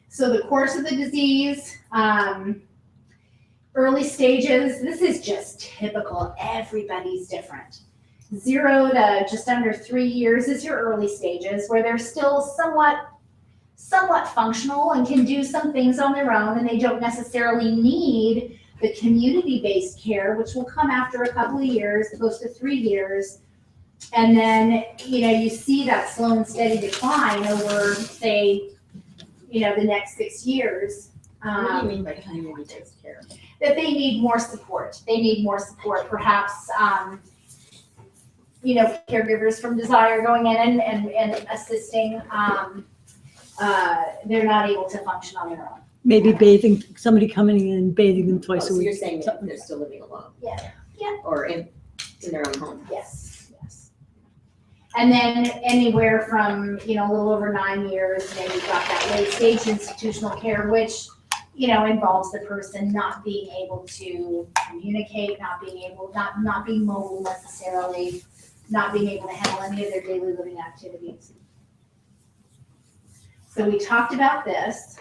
So the course of the disease, early stages, this is just typical. Everybody's different. 0 to just under 3 years is your early stages, where they're still somewhat functional and can do some things on their own, and they don't necessarily need the community-based care, which will come after a couple of years, close to 3 years. And then, you see that slow and steady decline over, say, the next 6 years. What do you mean by community-based care? That they need more support. They need more support, perhaps, caregivers from Desire going in and assisting. They're not able to function on their own. maybe bathing, somebody coming in and bathing them twice a So week. you're saying that something they're like still living alone? Yeah. Yeah. Or in their own home? Yes, yes. And then anywhere from, a little over 9 years, then you've got that late stage institutional care, which, involves the person not being able to communicate, not being mobile necessarily, not being able to handle any of their daily living activities. So we talked about this.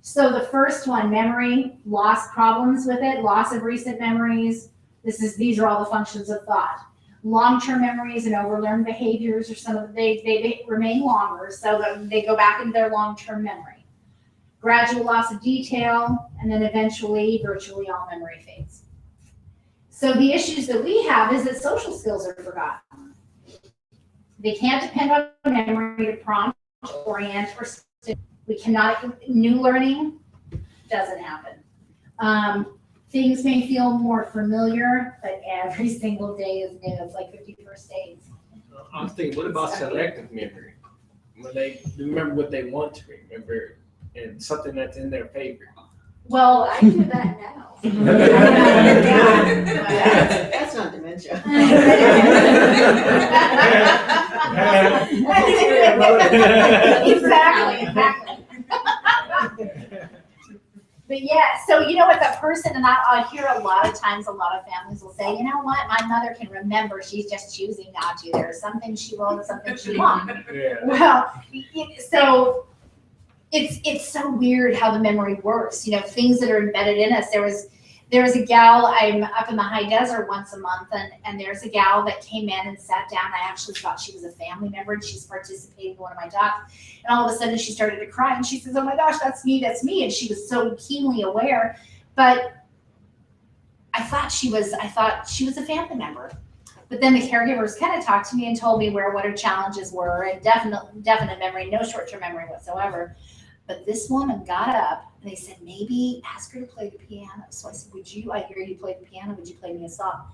So the first one, memory, loss problems with it, loss of recent memories. These are all the functions of thought. Long-term memories and overlearned behaviors are they remain longer, so that they go back into their long-term memory. Gradual loss of detail, and then eventually virtually all memory fades. So the issues that we have is that social skills are forgotten. They can't depend on memory to prompt, orient, or we cannot, new learning doesn't happen. Things may feel more familiar, but every single day is new. It's like 51st days. I was thinking, what about selective memory? When they remember what they want to remember and something that's in their favor. Well, I do that now. That's not dementia. Exactly. But yeah, so what that person, and I hear a lot of times, a lot of families will say, you know what, my mother can remember, she's just choosing not to. There's something she will and something she won't. Yeah. Well, so it's so weird how the memory works. Things that are embedded in us. There was a gal, I'm up in the high desert once a month, and there's a gal that came in and sat down. I actually thought she was a family member, and she's participating in one of my talks. And all of a sudden she started to cry, and she says, oh my gosh, that's me. And she was so keenly aware. But I thought she was a family member. But then the caregivers kind of talked to me and told me what her challenges were, and definite memory, no short-term memory whatsoever. But this woman got up and they said, maybe ask her to play the piano. So I said, I hear you play the piano, would you play me a song?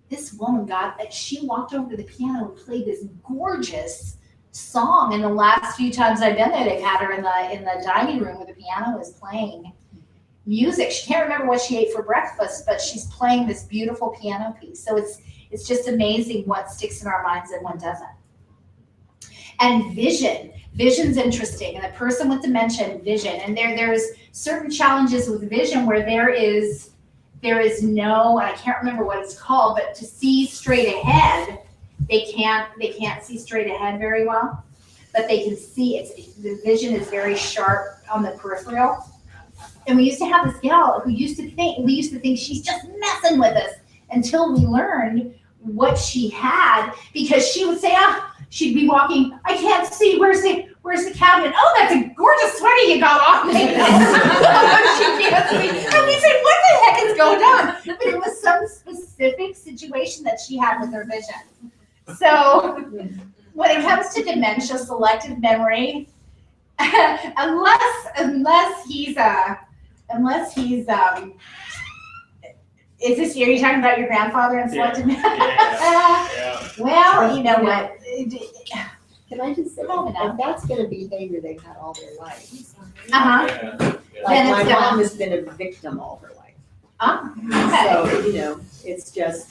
This woman she walked over to the piano and played this gorgeous song. And the last few times I've been there, they've had her in the dining room where the piano is playing music. She can't remember what she ate for breakfast, but she's playing this beautiful piano piece. So it's just amazing what sticks in our minds and what doesn't. And vision's interesting. And a person with dementia and vision, and there's certain challenges with vision where there is no, I can't remember what it's called, but to see straight ahead, they can't see straight ahead very well, but they can see the vision is very sharp on the peripheral. And we used to have this gal who used to think she's just messing with us until we learned what she had, because she would say, she'd be walking, I can't see, where's the cabinet? Oh, that's a gorgeous sweater you got on me. She can't see. And we say, what the heck is going on? But it was some specific situation that she had with her vision. So when it comes to dementia, selective memory, unless he's is this, are you talking about your grandfather and selective memory? Yeah. Well, you know what? Can I just say, if that's been a behavior they've had all their life. Uh-huh. Yeah. Then Like it's my mom gone. has been a victim all her life. Okay. So, it's just,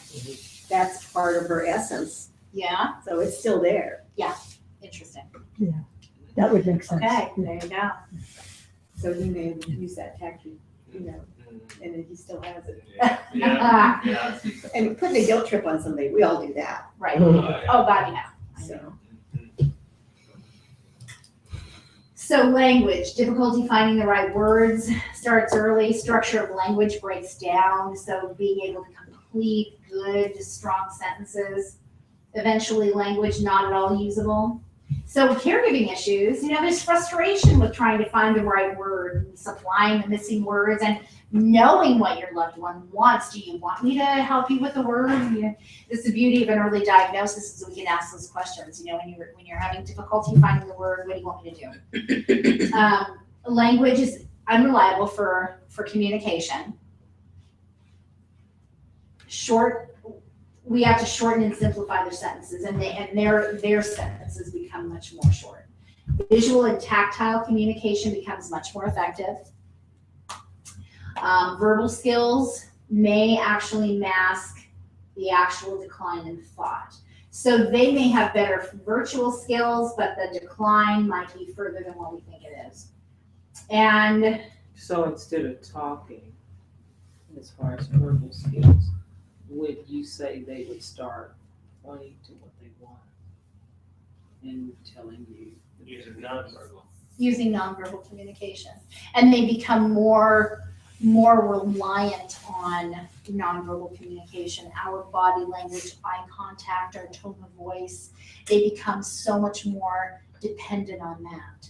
that's part of her essence. Yeah, So it's still there. interesting. That would make sense. Okay, there you go. So he may have used that tactic, and then he still has it. Yeah. And putting a guilt trip on somebody, we all do that. Right. Oh, God, yeah. So, So language, difficulty finding the right words starts early. Structure of language breaks down. So being able to complete good, strong sentences. Eventually language not at all usable. So caregiving issues, there's frustration with trying to find the right word, supplying the missing words, and knowing what your loved one wants. Do you want me to help you with the word? This is the beauty of an early diagnosis, is we can ask those questions. When you're having difficulty finding the word, what do you want me to do? Language is unreliable for communication. We have to shorten and simplify their sentences, and their sentences become much more short. Visual and tactile communication becomes much more effective. Verbal skills may actually mask the actual decline in thought. So they may have better virtual skills, but the decline might be further than what we think it is. And So instead of talking, as far as verbal skills, would you say they would start pointing to what they want and telling you? Using nonverbal. using nonverbal communication, and they become more reliant on nonverbal communication, our body language, eye contact, our tone of voice. They become so much more dependent on that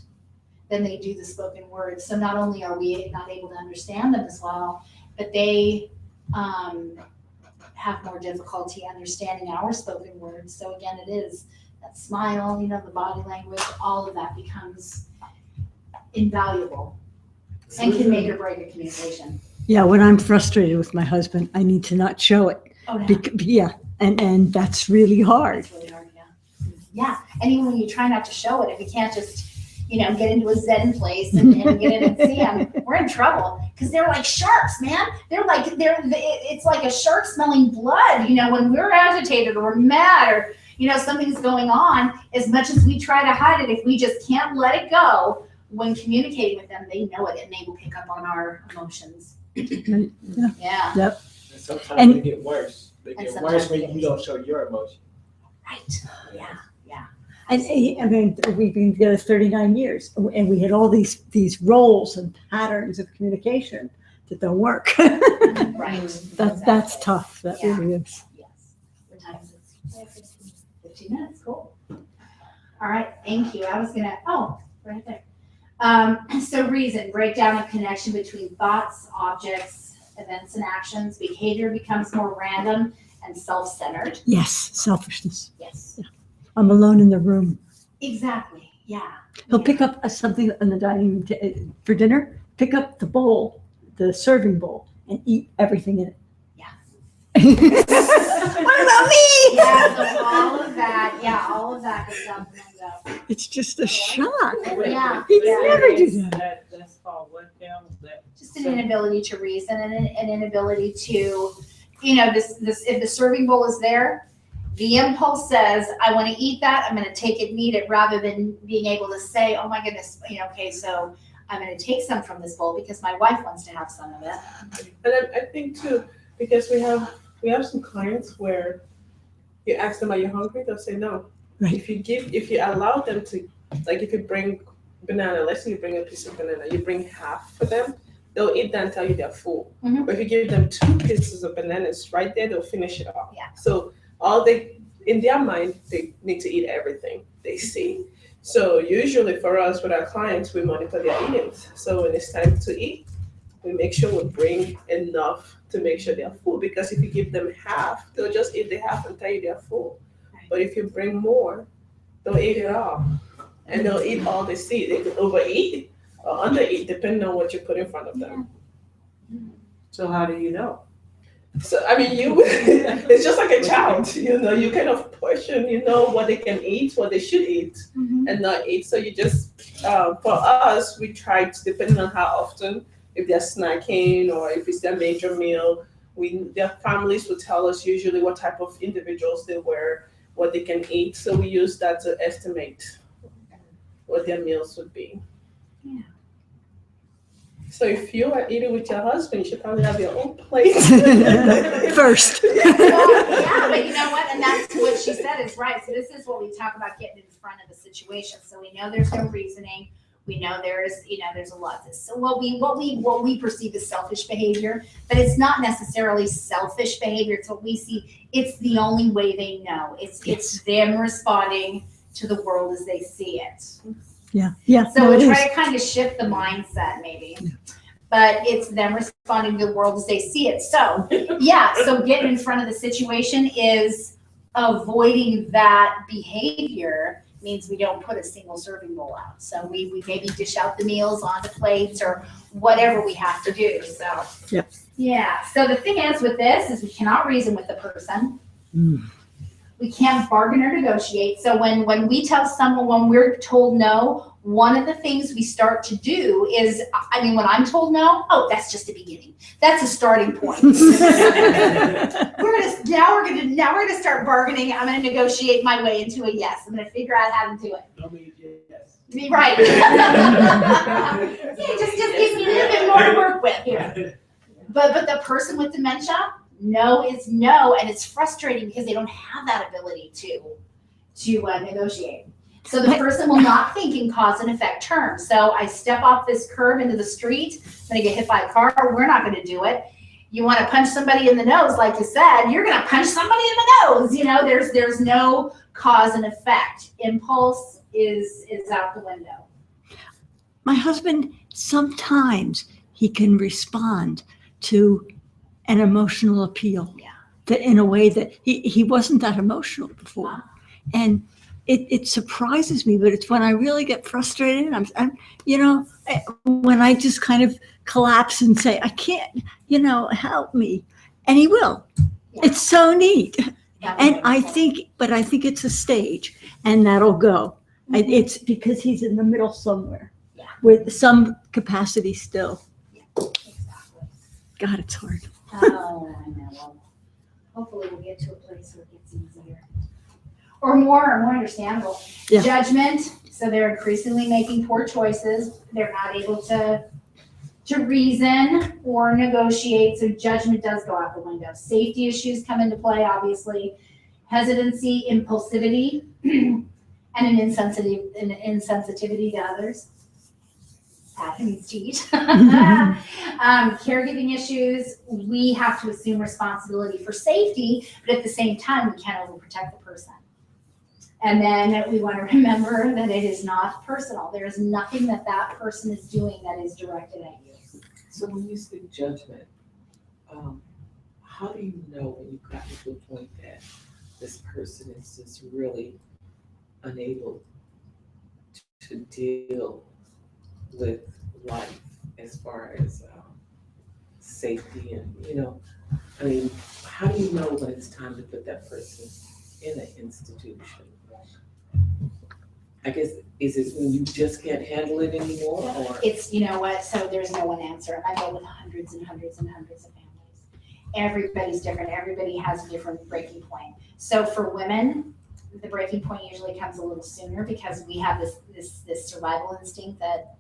than they do the spoken word. So not only are we not able to understand them as well, but they have more difficulty understanding our spoken words. So again, it is that smile, the body language, all of that becomes invaluable and can make or break a communication. Yeah, when I'm frustrated with my husband, I need to not show it. Oh, no. Yeah, and that's really hard. It's really hard, yeah. Yeah, and even when you try not to show it, if you can't just, get into a Zen place and get in and see them, we're in trouble. Because they're like sharks, man. It's like a shark smelling blood, when we're agitated or we're mad or, something's going on, as much as we try to hide it, if we just can't let it go, when communicating with them, they know it and they will pick up on our emotions. Yeah. Yep. And sometimes they get worse. They And get sometimes worse they when get you don't show your emotion. Right. Yeah. And I mean, we've been together 39 years, and we had all these roles and patterns of communication that don't work. Right. That's tough. That Yeah. really is. Yes. What time is it? 15 minutes. Cool. All right. Thank you. I was right there. So reason, breakdown of connection between thoughts, objects, events, and actions. Behavior becomes more random and self-centered. Yes, selfishness. Yes. I'm alone in the room. Exactly. Yeah. He'll pick up something on the dining room for dinner, pick up the bowl, the serving bowl, and eat everything in it. Yeah. What about me? Yeah, so all of that goes down the window. It's just a shock. Yeah. He'd never do that. That's called what now? Just an inability to reason and an inability to, if the serving bowl is there, the impulse says, I want to eat that, I'm going to take it and eat it, rather than being able to say, oh my goodness, okay, so I'm going to take some from this bowl because my wife wants to have some of it. And I think too, because we have some clients where you ask them, are you hungry? They'll say no. Right. If you allow them to, like if you bring banana, let's say you bring a piece of banana, you bring half for them, they'll eat that and tell you they're full. Mhm. But if you give them 2 pieces of bananas right there, they'll finish it off. Yeah. So in their mind, they need to eat everything they see. So usually for us, with our clients, we monitor their eating. So when it's time to eat, we make sure we bring enough to make sure they're full. Because if you give them half, they'll just eat the half and tell you they're full. But if you bring more, they'll eat it all. And they'll eat all they see. They can overeat or undereat, depending on what you put in front of them. So how do you know? So, I mean, it's just like a child, you kind of portion, what they can eat, what they should eat and not eat. So you just, for us, we try to, depending on how often, if they're snacking or if it's their major meal, their families will tell us usually what type of individuals they were, what they can eat. So we use that to estimate what their meals would be. Yeah. So if you are eating with your husband, you should probably have your own plate. First. Well, yeah, but you know what? And that's what she said is right. So this is what we talk about, getting in front of a situation. So we know there's no reasoning. We know there's a lot. So what we perceive as selfish behavior, but it's not necessarily selfish behavior. It's what we see. It's the only way they know. It's them responding to the world as they see it. Yeah. So no, we it try is. to kind of shift the mindset maybe. But it's them responding to the world as they see it. So so getting in front of the situation is avoiding that behavior. Means we don't put a single serving bowl out. So we maybe dish out the meals onto plates or whatever we have to do. So Yep. yeah. So the thing is with this is we cannot reason with the person. We can't bargain or negotiate. So when we tell someone, when we're told no, one of the things we start to do is, I mean, when I'm told no, oh, that's just the beginning. That's a starting point. Now we're gonna start bargaining. I'm gonna negotiate my way into a yes. I'm gonna figure out how to do it. No means yes. Right. Yeah, just give me a little bit more to work with here. But the person with dementia, no is no, and it's frustrating because they don't have that ability to negotiate. So the person will not think in cause and effect terms. So I step off this curb into the street, I'm gonna get hit by a car, we're not gonna do it. You wanna punch somebody in the nose, like you said, you're gonna punch somebody in the nose. You know, there's no cause and effect. Impulse is out the window. My husband, sometimes he can respond to an emotional appeal. Yeah. That in a way that he wasn't that emotional before. Wow. And it surprises me, but it's when I really get frustrated, I'm you know, when I just kind of collapse and say, I can't, you know, help me. And he will. Yeah. It's so neat. Yeah, And I think it's a stage and that'll go. Mhm. It's because he's in the middle somewhere. Yeah. With some capacity still. Yeah, exactly. God, it's hard. Oh, I know. Well, hopefully we'll get to a place where it gets easier. Or more understandable. Yeah. Judgment, so they're increasingly making poor choices. They're not able to reason or negotiate, so judgment does go out the window. Safety issues come into play, obviously. Hesitancy, impulsivity, and an insensitivity to others. That means to eat. Caregiving issues, we have to assume responsibility for safety, but at the same time, we can't overprotect the person. And then we want to remember that it is not personal. There is nothing that person is doing that is directed at you. So when you say judgment, how do you know when you've gotten to a point that this person is just really unable to deal with life as far as safety and, you know, I mean, how do you know when it's time to put that person in an institution? I guess, is it when you just can't handle it anymore, or? It's, you know what, so there's no one answer. And I go with hundreds and hundreds and hundreds of families. Everybody's different. Everybody has a different breaking point. So for women, the breaking point usually comes a little sooner because we have this survival instinct that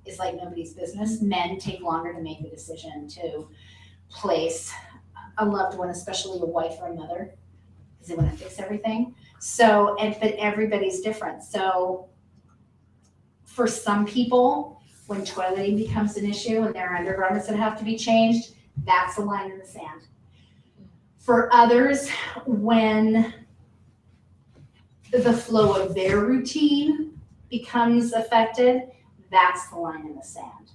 is like nobody's business. Men take longer to make the decision to place a loved one, especially a wife or a mother, because they want to fix everything. So, but everybody's different. So for some people, when toileting becomes an issue and there are undergarments that have to be changed, that's the line in the sand. For others, when the flow of their routine becomes affected, that's the line in the sand.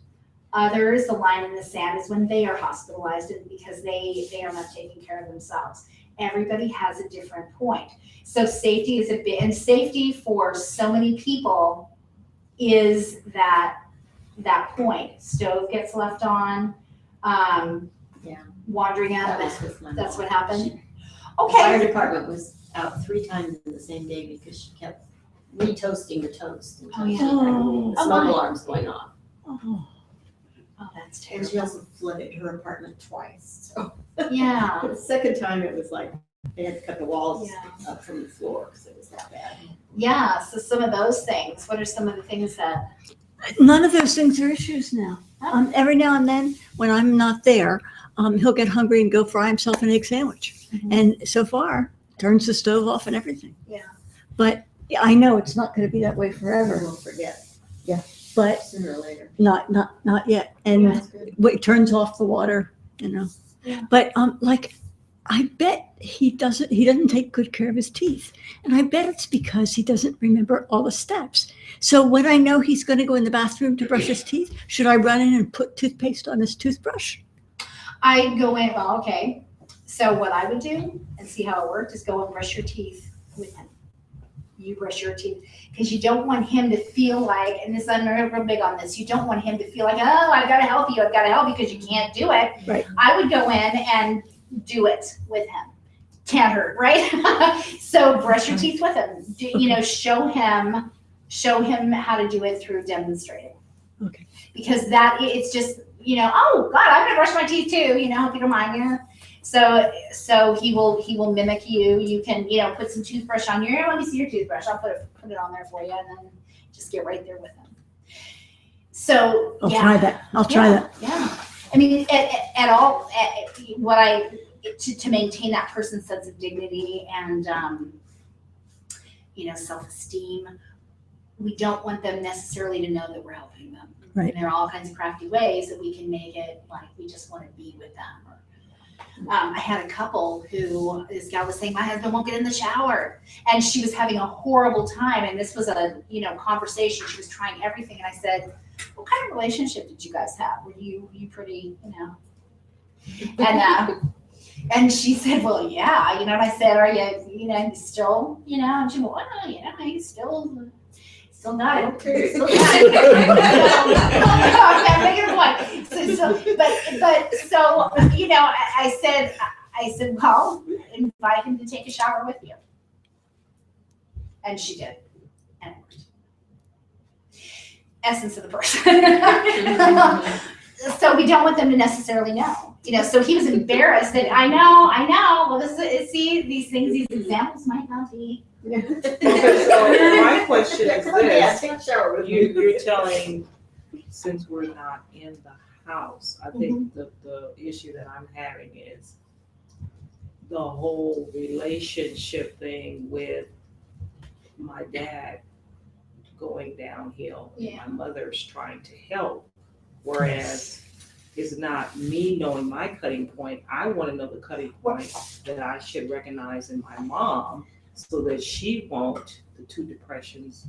Others, the line in the sand is when they are hospitalized because they are not taking care of themselves. Everybody has a different point. So safety is and safety for so many people is that point. Stove gets left on, wandering out of it. That's what happened. The fire Okay. department was out 3 times in the same day because she kept re-toasting the toast. Oh, yeah. The Oh, smoke my. alarm's going off. Oh. Oh, that's And she terrible. also flooded her apartment twice. So Yeah. the second time it was like they had to cut the walls Yeah. up from the floor because it was that bad. Yeah. So some of those things. What are some of the things that? None of those things are issues now. Every now and then, when I'm not there, he'll get hungry and go fry himself an egg sandwich. Mhm. And so far, turns the stove off and everything. Yeah. But I know it's not going to be that way forever. We'll forget But sooner or later. not yet. And That's good. it turns off the water, you know. Yeah. But like, I bet he doesn't take good care of his teeth. And I bet it's because he doesn't remember all the steps. So when I know he's going to go in the bathroom to brush his teeth, should I run in and put toothpaste on his toothbrush? I go in, well, okay. So what I would do and see how it worked is go and brush your teeth with him. You brush your teeth because you don't want him to feel like, and this, I'm real big on this, you don't want him to feel like, oh, I've got to help you because you can't do it. Right. I would go in and do it with him. can't hurt, right? So brush your teeth with him. Show him how to do it through demonstrating. Okay. Because it's just, oh God, I'm gonna brush my teeth too, hope you don't mind. Yeah. So he will mimic you. You can, put some toothbrush on your, let me see your toothbrush. I'll put it on there for you, and then just get right there with him. So I'll try that. I'll try that. Yeah. I mean, to maintain that person's sense of dignity and, self-esteem, we don't want them necessarily to know that we're helping them. Right. And there are all kinds of crafty ways that we can make it like we just want to be with them. I had a couple who, this gal was saying, my husband won't get in the shower. And she was having a horrible time. And this was a, conversation. She was trying everything. And I said, what kind of relationship did you guys have? Were you pretty, And she said, well, yeah, and I said, are you, still, and she went, well, I still got it. Okay. Still got it. Okay, I'm making a point. So, I said, well, invite him to take a shower with you. And she did. And it worked. Essence of the person. So we don't want them to necessarily know. So he was embarrassed that I know. Well, these things, these examples might not be. Okay, so my question is this. Take a shower with You're telling, since we're not in the house, I think the issue that I'm having is the whole relationship thing with my dad going downhill. Yeah. My mother's trying to help, whereas it's not me knowing my cutting point. I want to know the cutting point that I should recognize in my mom so that she won't, the two depressions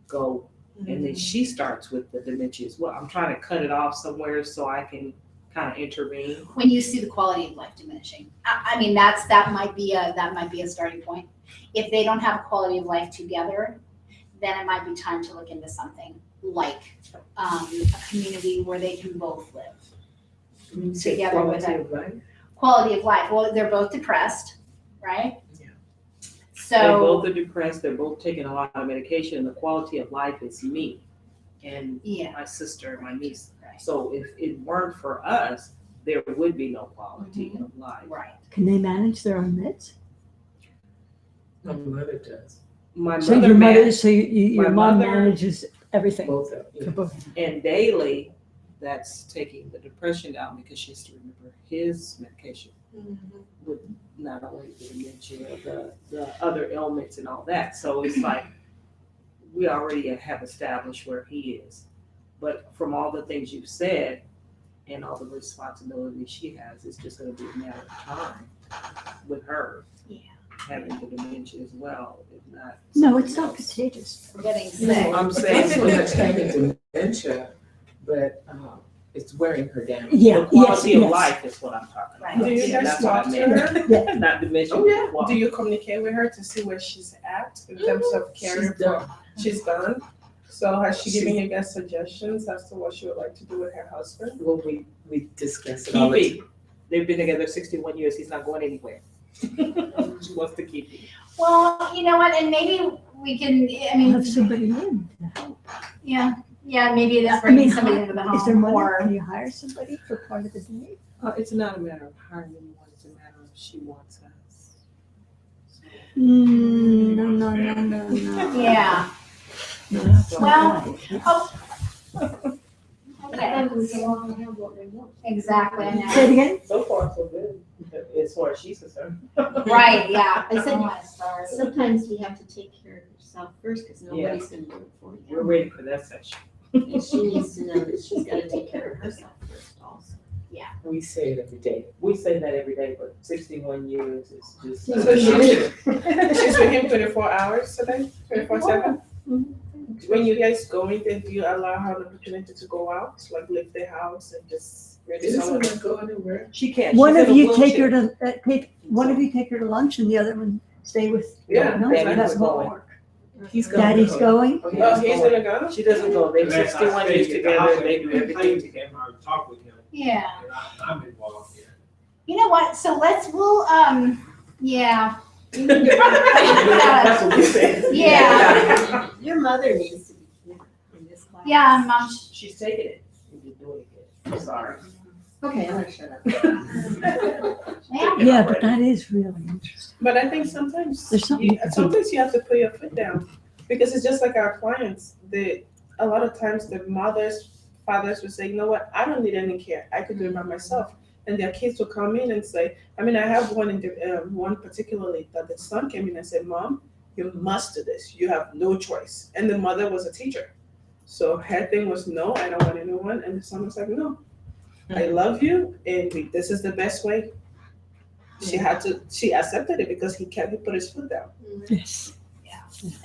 go, and then she starts with the dementia as well. I'm trying to cut it off somewhere so I can kind of intervene. When you see the quality of life diminishing, I mean, that might be a starting point. If they don't have a quality of life together, then it might be time to look into something like a community where they can both live together with a quality of life. Well, they're both depressed, right? Yeah. So They both are depressed, they're both taking a lot of medication, and the quality of life is me and my sister and my niece. Right. So if it weren't for us, there would be no quality of life. Right. Can they manage their own meds? My mother does. My So mother your mother, managed, so your mom mother- manages everything Both of for them. both. and daily, that's taking the depression down because she has to remember his medication with not only the dementia, the other ailments and all that. So it's like, we already have established where he is. But from all the things you've said and all the responsibilities she has, it's just gonna be a matter of time with her. Yeah. Having the dementia as well, if not. No, it's something not else. contagious. We're getting No, sick. I'm saying so much time in dementia, but it's wearing her down. Yeah, The quality yes, of yes. life is what I'm talking Right. about. Do you Yeah, guys that's what I talk to meant. her? Not dementia. Oh, yeah. well, Do you communicate with her to see where she's at in terms of caring She's for? done. She's done. So has she given She's- you guys suggestions as to what she would like to do with her husband? Well, we discussed it all the Keep it. They've been together 61 years. He's not going anywhere. She wants to keep it. Well, you know what, and maybe we can, I mean, Have somebody in to help. yeah, maybe it is I bringing mean, somebody into the home. Is there money? Or, Can you hire somebody for part of the day? It's not a matter of hiring anyone. It's a matter of she wants us. No. yeah, No, that's not Well, right. okay, exactly, I know. Say it again? So far, so good, as far as she's concerned. Right, yeah. I said- Sorry. Sometimes you have to take care of yourself first, because nobody's gonna do it for We're you. waiting for that session. And she needs to know that she's gotta take care of herself first also. We say it every day. We say that every day, but 61 years is just. So she's with him 24 hours a day, 24/7? When you guys go in, then do you allow her the opportunity to go out, like leave the house and just maybe She someone? doesn't go anywhere. She can't. One She's of in a you take her wheelchair. to, one of you take her to lunch and the other one stay with. Yeah, No, Daddy's that won't going. work. He's gonna Daddy's go. going? Oh, he's gonna go? She doesn't go. They've 61 years together. They do everything together. together. I talk with him, Yeah. and I'm involved here. You know what, so we'll Yeah. That's what we said. Yeah. Your mother needs to be here in this class. Yeah, Mom. She's taking it. You're doing it. I'm sorry. Okay, I'm gonna shut up. Yeah, but that is really interesting. But I think sometimes, There's something you can do. sometimes you have to put your foot down, because it's just like our clients, a lot of times the fathers will say, you know what, I don't need any care, I could do it by myself. And their kids will come in and say, I mean, I have one particularly that the son came in and said, Mom, you must do this, you have no choice. And the mother was a teacher. So her thing was, no, I don't want anyone. And the son was like, no, I love you, and this is the best way. She accepted it because he put his foot down. Yes.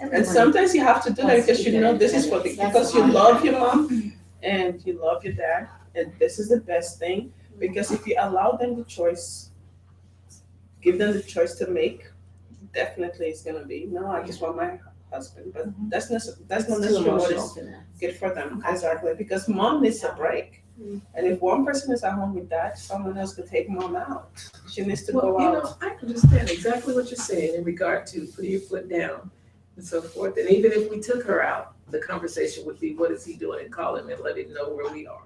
And sometimes you have to do that because you know this is because you love your mom and you love your dad, and this is the best thing. Because if you allow them the choice, give them the choice to make, definitely it's gonna be, no, I just want my husband. But that's not necessarily what is good for them. Exactly, because mom needs a break. And if one person is at home with dad, someone else could take mom out. She needs to go out. I understand exactly what you're saying in regard to putting your foot down and so forth. And even if we took her out, the conversation would be, what is he doing? And call him and let him know where we are.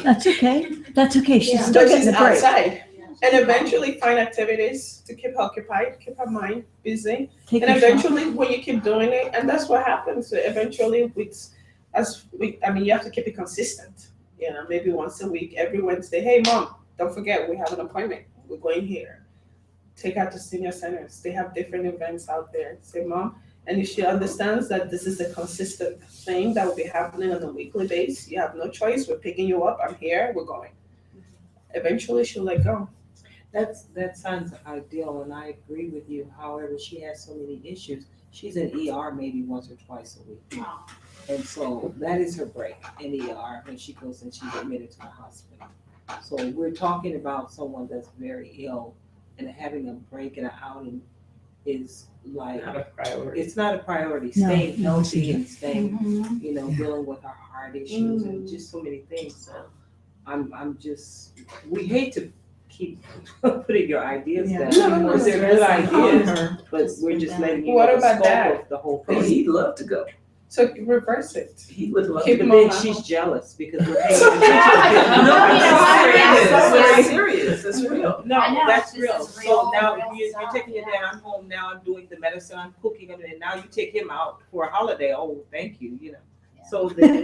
That's okay. That's okay. She's So still she's getting a break. outside. And eventually find activities to keep her occupied, keep her mind busy. Take And a shot. eventually, when you keep doing it, and that's what happens. So eventually, you have to keep it consistent. Maybe once a week, every Wednesday. Hey, Mom, don't forget we have an appointment. We're going here. Take her to senior centers. They have different events out there. Say, Mom, and if she understands that this is a consistent thing that will be happening on a weekly basis, you have no choice. We're picking you up. I'm here. We're going. Eventually, she'll let go. That sounds ideal, and I agree with you. However, she has so many issues. She's in ER maybe once or twice a week. And so that is her break in ER when she goes and she's admitted to the hospital. So we're talking about someone that's very ill, and having a break and an outing is like, Not a priority. it's not a priority. No, Staying no, healthy it's and staying, dealing with her heart issues and just so many things. So we hate to keep putting your ideas down. Because they're good ideas, but we're just letting you What know the about scope that? of the whole Oh, thing. he'd love to go. So reverse it. He would love Keep to him go. on Then my she's home. jealous because we're paying attention. No, Yeah. it's serious. It's real. No, I know, that's this real. is So real now stuff, you're taking your dad, I'm home now, I'm doing the medicine, I'm cooking, and now you take him out for a holiday. Oh, thank you, So then.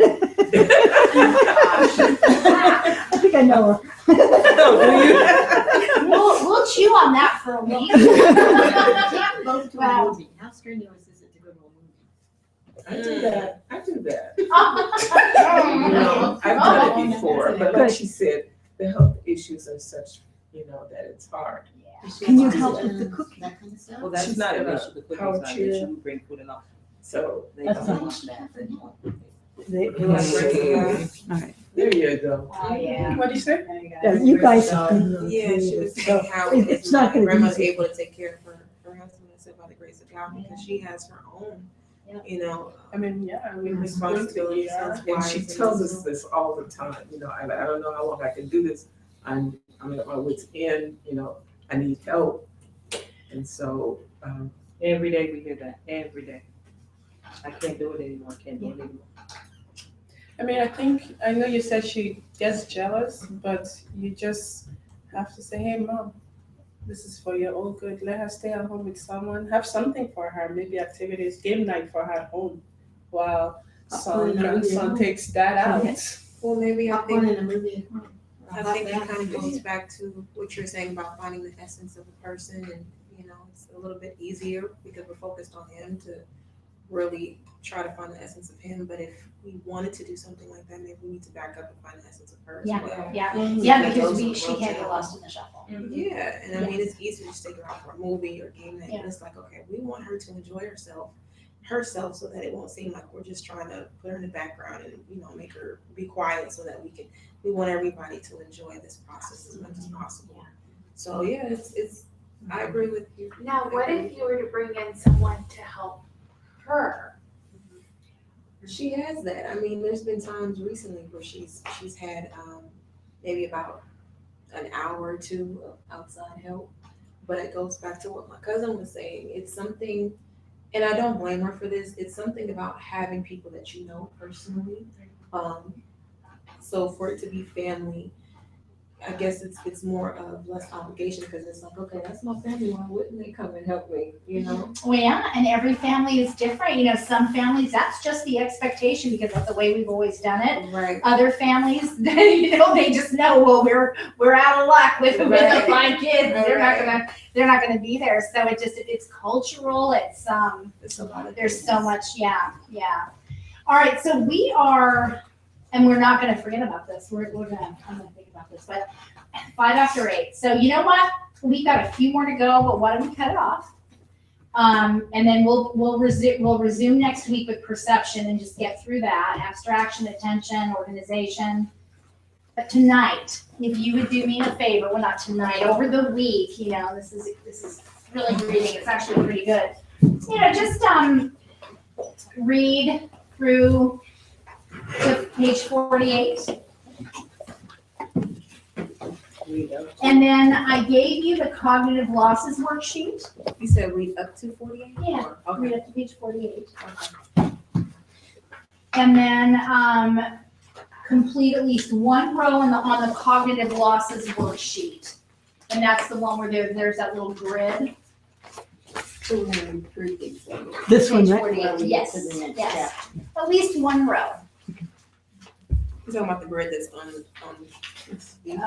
I think I know her. We'll chew on that for a week. Take both to a Wow. movie. How strenuous is it to go to a movie? I do that. Oh. I've done it before, but like she said, the health issues are such, that it's hard. Can you help with the cooking? That kind of stuff? Well, that's She's not an got a issue, the cooking's power not an chair. issue, we bring food and all. So They That's don't not- want that. there you go. Oh, yeah. What do you say? Yeah, you guys have been. Yeah, she was So, saying how it's not gonna be grandma's easy. able to take care of her husband, and said by the grace of God, because she has her own, I mean, yeah, we responsibilities. And she tells us this all the time, I don't know how long I can do this. I'm at my wit's end, I need help. And so, Every day we hear that, every day. I can't do it anymore, can't do it anymore. I mean, I know you said she gets jealous, but you just have to say, hey, Mom, this is for your own good. Let her stay at home with someone. Have something for her, maybe activities, game night for her at home while grandson takes dad out. Well, maybe I Popcorn think, in a movie. I think it kind of goes back to what you're saying about finding the essence of a person, and, it's a little bit easier because we're focused on him to really try to find the essence of him. But if we wanted to do something like that, maybe we need to back up and find the essence of her as well. Yeah, because she can't get lost in the shuffle. Yeah, and I mean, it's easy to just take her out for a movie or game night, but it's like, okay, we want her to enjoy herself so that it won't seem like we're just trying to put her in the background and, make her be quiet so that we want everybody to enjoy this process as much as possible. So yeah, it's I agree with you. Now, what if you were to bring in someone to help her? She has that. I mean, there's been times recently where she's had maybe about an hour or two of outside help. But it goes back to what my cousin was saying. It's something, and I don't blame her for this. It's something about having people that you know personally. So for it to be family, I guess it's more of less obligation because it's like, okay, that's my family. Why wouldn't they come and help me? You know? Well, yeah, and every family is different. You know, some families, that's just the expectation because that's the way we've always done it. Right. Other families, you know, they just know, well, we're out of luck with the 5 kids. They're not gonna be there. So it's cultural. It's It's a lot of there's things. so much, yeah. All right, so we are, and we're not gonna forget about this. I'm gonna think about this, but 5 after 8. So you know what? We got a few more to go, but why don't we cut it off? And then we'll resume next week with perception and just get through that. Abstraction, attention, organization. But tonight, if you would do me a favor, well, not tonight, over the week, you know, this is really reading. It's actually pretty good. You know, just read through to page 48. And then I gave you the cognitive losses worksheet. You said read up to 48? Yeah, Okay. read up to page 48. And then complete at least one row on the cognitive losses worksheet. And that's the one where there's that little grid. So we're gonna read these. This one, Page right? 48, yes, To the next yes. At least one row. You're talking about the grid that's on this view?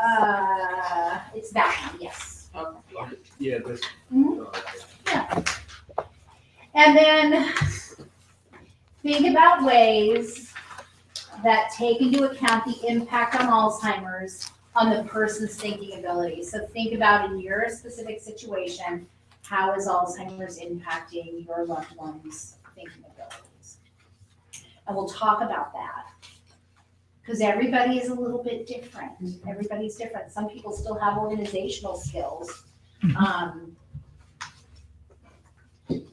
It's that one, yes. Okay. Yeah, this. Mhm. Okay. And then think about ways that take into account the impact on Alzheimer's on the person's thinking ability. So think about in your specific situation, how is Alzheimer's impacting your loved one's thinking abilities? And we'll talk about that. Because everybody is a little bit different. Everybody's different. Some people still have organizational skills,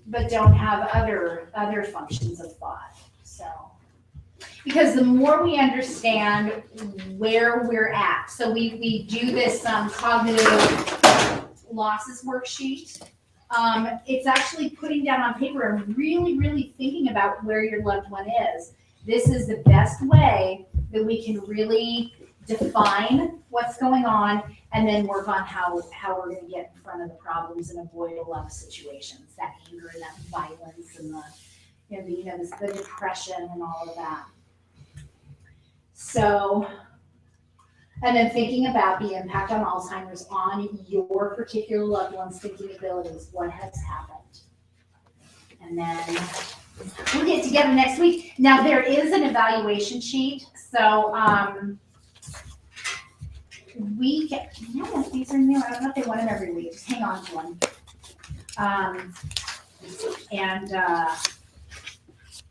but don't have other functions of thought. So, because the more we understand where we're at, so we do this cognitive losses worksheet. It's actually putting down on paper and really, really thinking about where your loved one is. This is the best way that we can really define what's going on and then work on how we're going to get in front of the problems and avoid a lot of situations, that anger and that violence and the depression and all of that. So, and then thinking about the impact on Alzheimer's on your particular loved one's thinking abilities, what has happened. And then we'll get together next week. Now, there is an evaluation sheet, so we can, I don't know if these are new, I don't know if they want them every week, just hang on to them.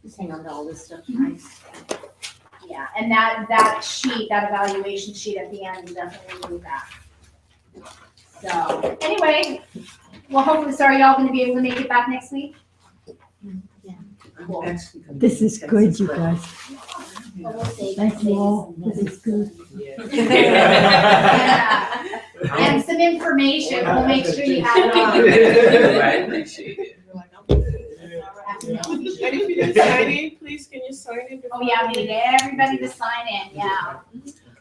Just hang on to all this stuff tonight. Yeah, and that sheet, that evaluation sheet at the end, definitely do that. So, anyway, well, hopefully, so are y'all gonna be able to make it back next week? Cool. This is good, you guys. Well, we'll see. Thank you all. This is good. Yeah. And some information, we'll make sure you have it on. I appreciate it. And if you didn't sign in, please, can you sign in? Oh, yeah, we need everybody to sign in, yeah.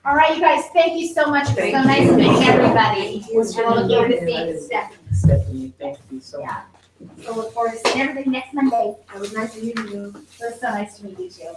All right, you guys, thank you so much. It's so nice meeting everybody. And we'll look forward to seeing Stephanie. Stephanie, thank you so much. Yeah. So look forward to seeing everybody next Monday. It was nice to meet you. It was so nice to meet you too.